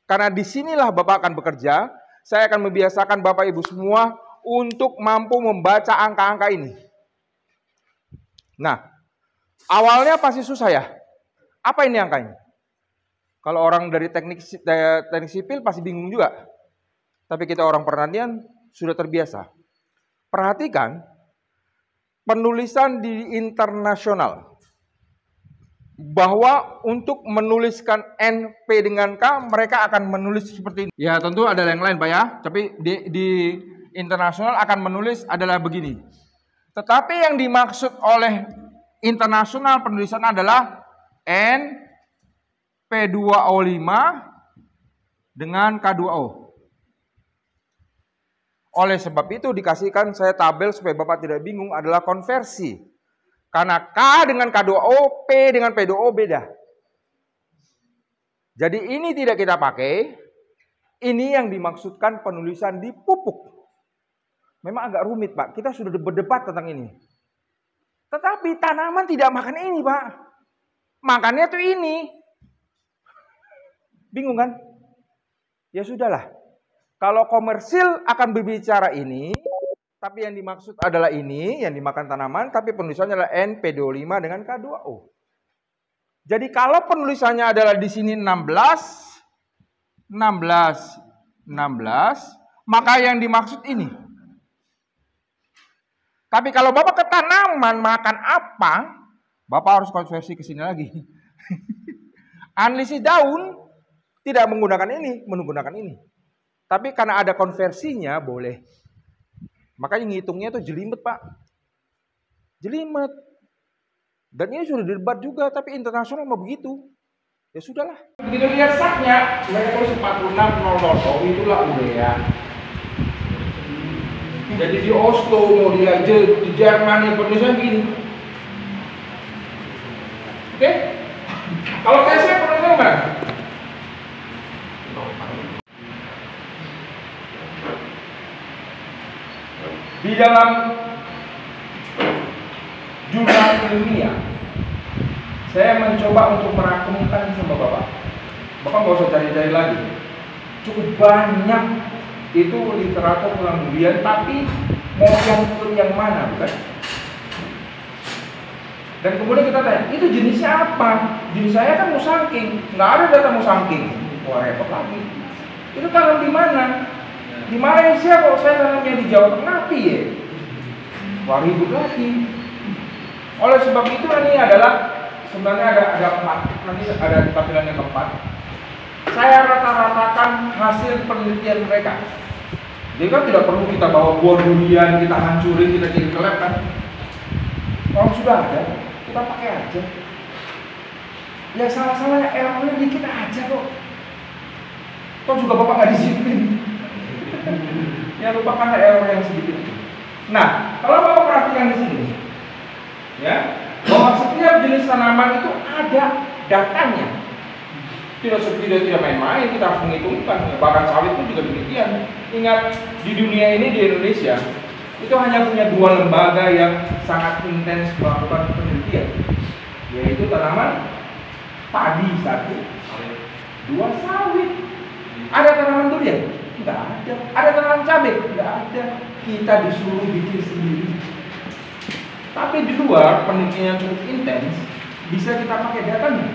karena disinilah Bapak akan bekerja. Saya akan membiasakan Bapak Ibu semua untuk mampu membaca angka-angka ini. Nah, awalnya pasti susah ya. Apa ini angkanya? Kalau orang dari teknik sipil pasti bingung juga. Tapi kita orang pertanian sudah terbiasa. Perhatikan penulisan di internasional. Bahwa untuk menuliskan NP dengan K, mereka akan menulis seperti ini. Ya tentu ada yang lain Pak ya. Tapi di internasional akan menulis adalah begini. Tetapi yang dimaksud oleh internasional penulisan adalah N P2O5 dengan K2O. Oleh sebab itu dikasihkan saya tabel supaya Bapak tidak bingung adalah konversi. Karena K dengan K2O, P dengan P2O beda. Jadi ini tidak kita pakai. Ini yang dimaksudkan penulisan di pupuk. Memang agak rumit, Pak. Kita sudah berdebat tentang ini. Tetapi tanaman tidak makan ini, Pak. Makannya tuh ini. Bingung kan? Ya sudahlah. Kalau komersil akan berbicara ini, tapi yang dimaksud adalah ini, yang dimakan tanaman, tapi penulisannya adalah NP25 dengan K2O. Jadi kalau penulisannya adalah di sini 16, maka yang dimaksud ini. Tapi kalau Bapak ke tanaman makan apa, Bapak harus konversi ke sini lagi. Analisis daun tidak menggunakan ini, menggunakan ini. Tapi karena ada konversinya boleh. Makanya ngitungnya itu jelimet, Pak. Jelimet. Dan ini sudah didebat juga, tapi internasional mau begitu. Ya sudahlah. Begitu lihat saknya, mereka tulis 46000, itulah urea. Jadi di Oslo, mau di Jerman, Indonesia begini. Oke? Kalau tesnya penulisnya gimana? Di dalam jurnal ilmiah, saya mencoba untuk merangkumkan sama Bapak. Bapak nggak usah cari-cari lagi. Cukup banyak itu literatur penelitian, tapi mau yang mana, bukan? Dan kemudian kita tanya, itu jenisnya apa? Jenis saya kan musangking, nggak ada data musangking. Wah, repot lagi. Itu tanam di mana? Di Malaysia kok saya tanamnya di Jawa Tengah ya? Wah, ribut lagi. Oleh sebab itu ini adalah sebenarnya ada 4, nanti ada tampilan yang keempat. Saya rata-ratakan hasil penelitian mereka. Jadi kan tidak perlu kita bawa buah durian, kita hancurin, kita kirim ke lab kan. Kalau sudah ada, kita pakai aja. Ya salah-salahnya errornya dikit aja kok. Kok juga Bapak nggak disiplin? Ya lupakan error yang sedikit. Nah, kalau Bapak perhatikan di sini, ya, bahwa setiap jenis tanaman itu ada datanya. Tidak main-main, kita harus menghitungkan. Bahkan sawit pun juga demikian. Ingat, di dunia ini, di Indonesia, itu hanya punya 2 lembaga yang sangat intens melakukan penelitian, yaitu tanaman padi 1, 2 sawit. Ada tanaman durian? Enggak ada. Ada tanaman cabai? Enggak ada. Kita disuruh bikin sendiri. Tapi di luar penelitian yang cukup intens, bisa kita pakai datanya.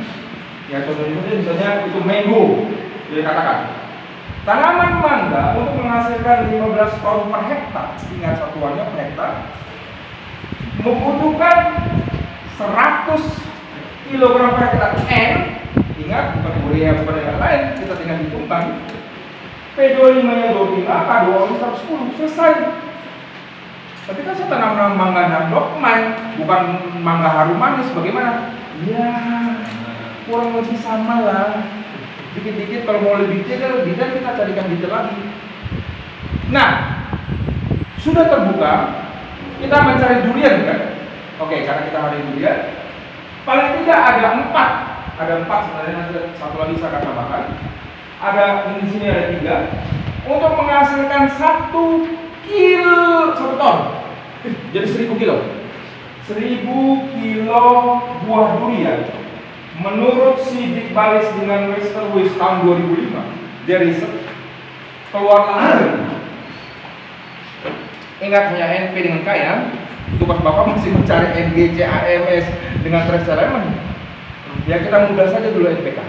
Ya contohnya misalnya itu mango, jadi katakan tanaman mangga untuk menghasilkan 15 ton per hektar, ingat satuannya per hektar, membutuhkan 100 kg per hektar N, ingat bukan urea bukan yang lain, kita tinggal hitungkan. P25 nya 25, K2O 110, selesai. Tapi kan saya tanam mangga Nardokman, bukan mangga harum manis, bagaimana? Ya kurang lebih sama lah. Dikit-dikit kalau mau lebih detail kita carikan detail lagi. Nah, sudah terbuka, kita mencari durian kan? Oke, karena kita hari durian, paling tidak ada 4 sebenarnya, nanti satu lagi saya akan tambahkan. Ada di sini ada 3 untuk menghasilkan 1 ton. Jadi 1000 kilo. 1000 kilo buah durian. Menurut Sidik Balis dengan Westerwis tahun 2005, dia riset keluarlah. Ingat hanya NP dengan K ya. Tugas Bapak masih mencari NG, CAMS dengan trace element. Ya kita mudah saja dulu NPK.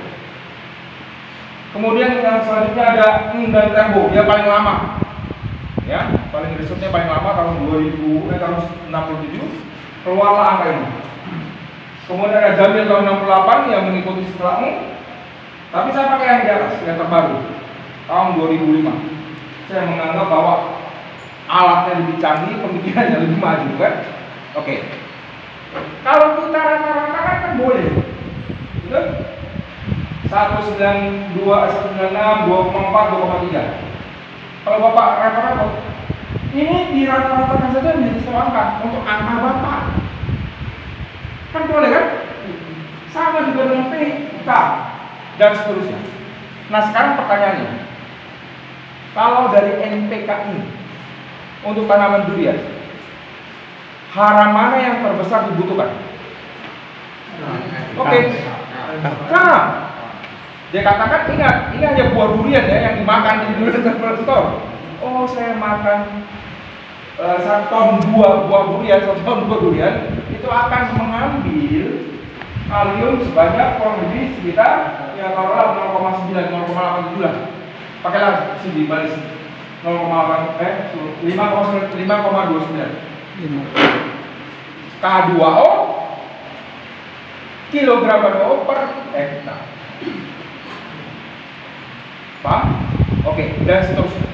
Kemudian yang selanjutnya ada dan Tembo, dia paling lama. Ya, paling risetnya paling lama tahun 67 keluarlah angka ini. Kemudian ada Jamil tahun 68 yang mengikuti setelahmu. Tapi saya pakai yang di atas, yang terbaru tahun 2005. Saya menganggap bahwa alatnya lebih canggih, pemikirannya lebih maju kan. Oke. Kalau kita rata-ratakan kan boleh. Betul? 192, 196, 2,4, 2,3. Kalau Bapak rata-rata Ini dirata-ratakan saja menjadi satu angka untuk angka Bapak. Kan boleh kan? Sama juga dengan P, K, dan seterusnya. Nah sekarang pertanyaannya, kalau dari NPK ini untuk tanaman durian, hara mana yang terbesar dibutuhkan? Oke. Nah, dia katakan ingat, ini hanya buah durian ya yang dimakan di durian store. Oh, saya makan 1 ton buah durian, 1 ton buah durian itu akan mengambil kalium sebanyak kurang lebih sekitar ya taruhlah 0,9, 0,8 lah. Pakailah sini balik 5,29 K2O kilogram K2O per hektar. Pak? Oke, dan seterusnya.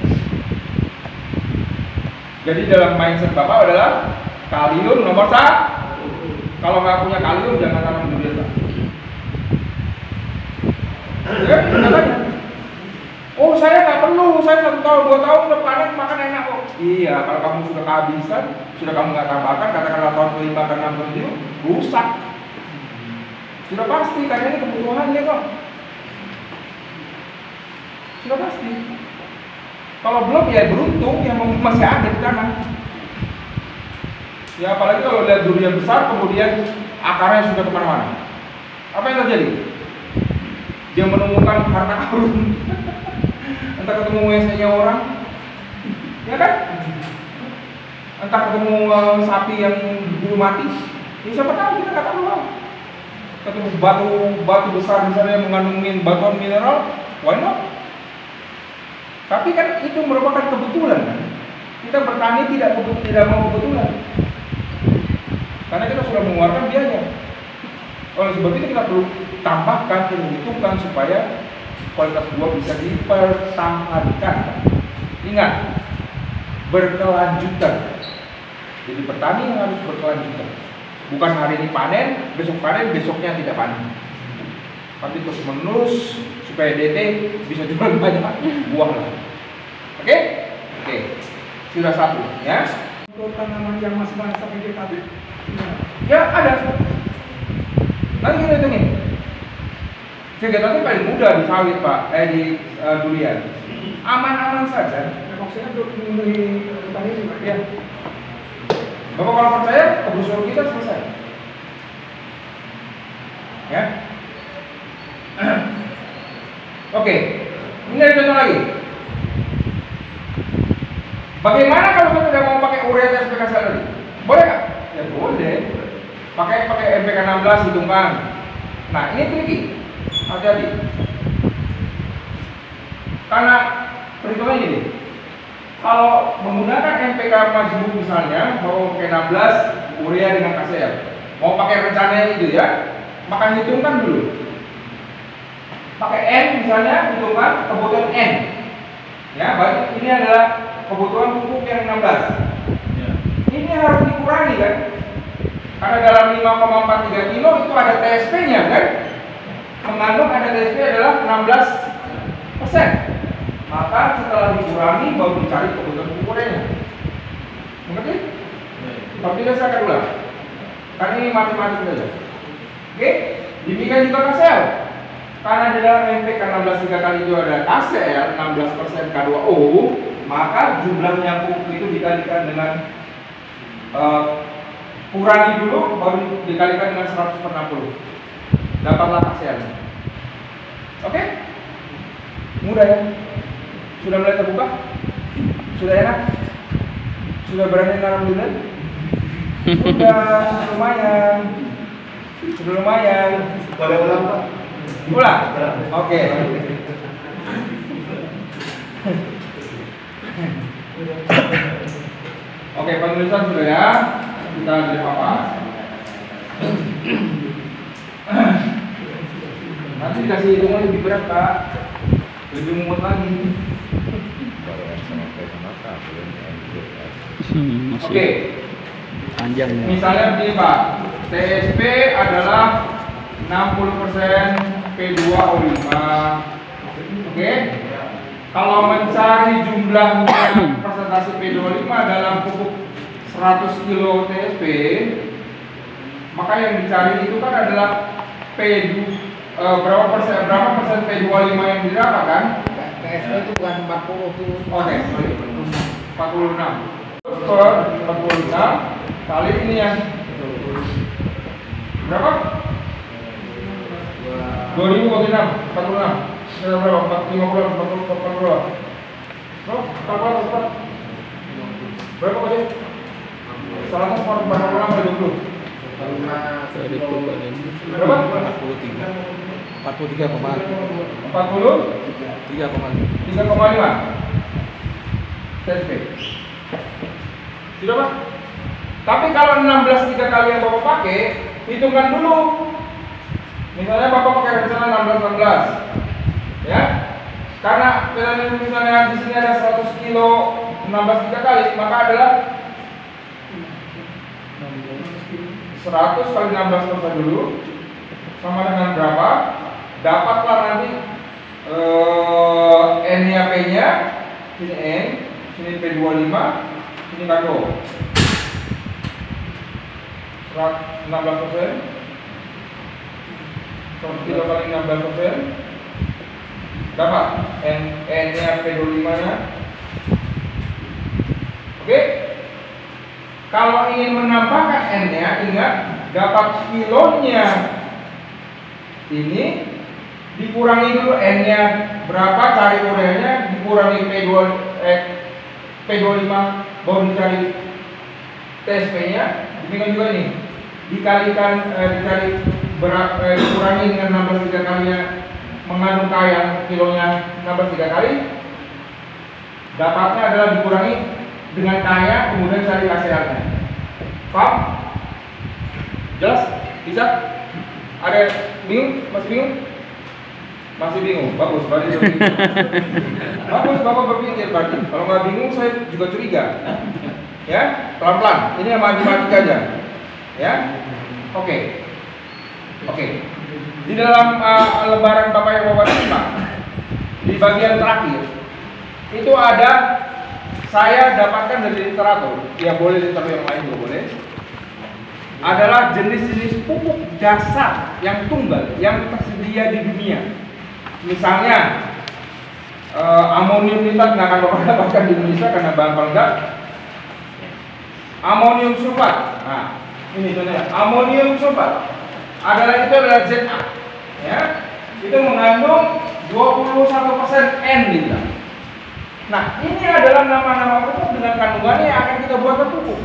Jadi dalam mindset Bapak adalah kalium nomor 1. Kalau nggak punya kalium jangan tanam durian, Pak. Ya, katanya. Oh, saya nggak perlu, saya 1 tahun 2 tahun udah panen makan enak kok. Iya, kalau kamu sudah kehabisan, sudah kamu nggak tambahkan, katakanlah tahun ke-5 ke 6 ke 7 rusak. Sudah pasti, karena ini kebutuhannya kok. Sudah pasti. Kalau belum ya beruntung yang masih ada di tanah. Ya apalagi kalau lihat durian besar kemudian akarnya sudah kemana-mana. Apa yang terjadi? Dia menemukan harta karun. Entah ketemu WC-nya orang, ya kan? Entah ketemu sapi yang dulu mati. Ya siapa tahu, kita nggak tahu. Ketemu batu besar misalnya yang mengandung batuan mineral, why not? Tapi kan itu merupakan kebetulan kan? Kita bertani tidak mau kebetulan. Karena kita sudah mengeluarkan biaya. Oleh sebab itu kita perlu tambahkan, kita hitungkan supaya kualitas buah bisa dipertahankan. Ingat, berkelanjutan. Jadi petani yang harus berkelanjutan. Bukan hari ini panen, besoknya tidak panen. Tapi terus menerus supaya DT bisa jual banyak buah lah. Oke? Oke. Sudah 1 ya. Untuk tanaman yang masih masa vegetatif, Ya ada. Nanti kita hitungin. Vegetatif paling mudah di sawit Pak, di durian. Aman-aman saja. maksudnya untuk memenuhi petani ini Pak. Ya. Bapak kalau percaya, kebusuhan kita selesai. Ya. Oke, ini ada contoh lagi. Bagaimana kalau kita tidak mau pakai urea SPK tadi? Boleh nggak? Ya boleh. Pakai MPK 16 hitungkan. Nah ini tricky. Hati-hati. Karena perhitungannya gini. Kalau menggunakan MPK majemuk misalnya, mau pakai 16 urea dengan KCl, mau pakai rencananya itu ya, maka hitungkan dulu. Pakai N misalnya, hitungkan kebutuhan N. Ya, baik ini adalah kebutuhan pupuk yang 16. Ya. Ini harus dikurangi kan? Karena dalam 5,43 kilo itu ada TSP-nya kan? Mengandung ada TSP adalah 16%. Maka setelah dikurangi baru dicari kebutuhan pupuknya. Mengerti? Tapi saya akan ulang. Karena ini matematik saja. Oke? Demikian juga KCl. Karena dalam MPK 16 3 kali itu ada KCl 16% K2O, maka jumlahnya pupuk itu dikalikan dengan kurangi dulu baru dikalikan dengan 100/60. Dapatlah KCl. Oke? Mudah ya? Sudah mulai terbuka? Sudah enak? Sudah berani nanam durian? Sudah lumayan. Sudah lumayan. Boleh ulang Pak? Ulang? Oke. Oke, penulisan sudah ya. Kita jadi apa? Nanti dikasih hitungan lebih berat Pak. Lebih mumet lagi. Oke. Panjang ya. Misalnya begini Pak, TSP adalah 60% P2O5. Oke. Kalau mencari jumlahnya persentase konsentrasi P25 dalam pupuk 100 kilo TSP, maka yang dicari itu kan adalah berapa persen P25 yang didapat kan? TSP itu bukan 40 tuh. Oke, 46 per 46 kali ini yang berapa? 2000 kali 6, 46. Sudah berapa? 50, 40. Berapa kali? 100 per 46 kali 20. Berapa? 3,5 TSP. Sudah Pak? Tapi kalau 16 3 kali yang Bapak pakai, hitungkan dulu. Misalnya Bapak pakai rencana 16 ya. Karena misalnya di sini ada 100 kilo 16 3 kali, maka adalah 100 kali 16 persen dulu sama dengan berapa? Dapatlah nanti N-nya P-nya, sini N, sini P25, sini kado 16%, 100 kilo kali 16%, dapat N-nya P25 nya. Oke. Kalau ingin menambahkan N-nya, ingat dapat kilonya ini dikurangi dulu N-nya berapa, cari ureanya, dikurangi P25 baru dicari TSP-nya. Demikian juga ini dikalikan dikurangi dengan 16 3 kalinya mengandung K yang kilonya 16 3 kali, dapatnya adalah dikurangi dengan K-nya, kemudian cari hasilnya. Paham? Jelas? Bisa? Ada bingung? Masih bingung? Masih bingung? Bagus, berarti bingung. Bagus, Bapak berpikir berarti. Kalau nggak bingung, saya juga curiga. Ya, pelan-pelan. Ini yang matematika aja. Ya, oke. Di dalam lembaran Bapak yang Bapak terima, di bagian terakhir itu ada, saya dapatkan dari literatur, ya boleh literatur yang lain juga boleh, adalah jenis-jenis pupuk dasar yang tunggal yang tersedia di dunia. Misalnya amonium nitrat nggak akan Bapak dapatkan di Indonesia karena bahan peledak. Amonium sulfat, nah ini contohnya amonium sulfat adalah ZA, ya, itu mengandung 21% N nitrat. Nah, ini adalah nama-nama pupuk dengan kandungannya yang akan kita buat pupuk.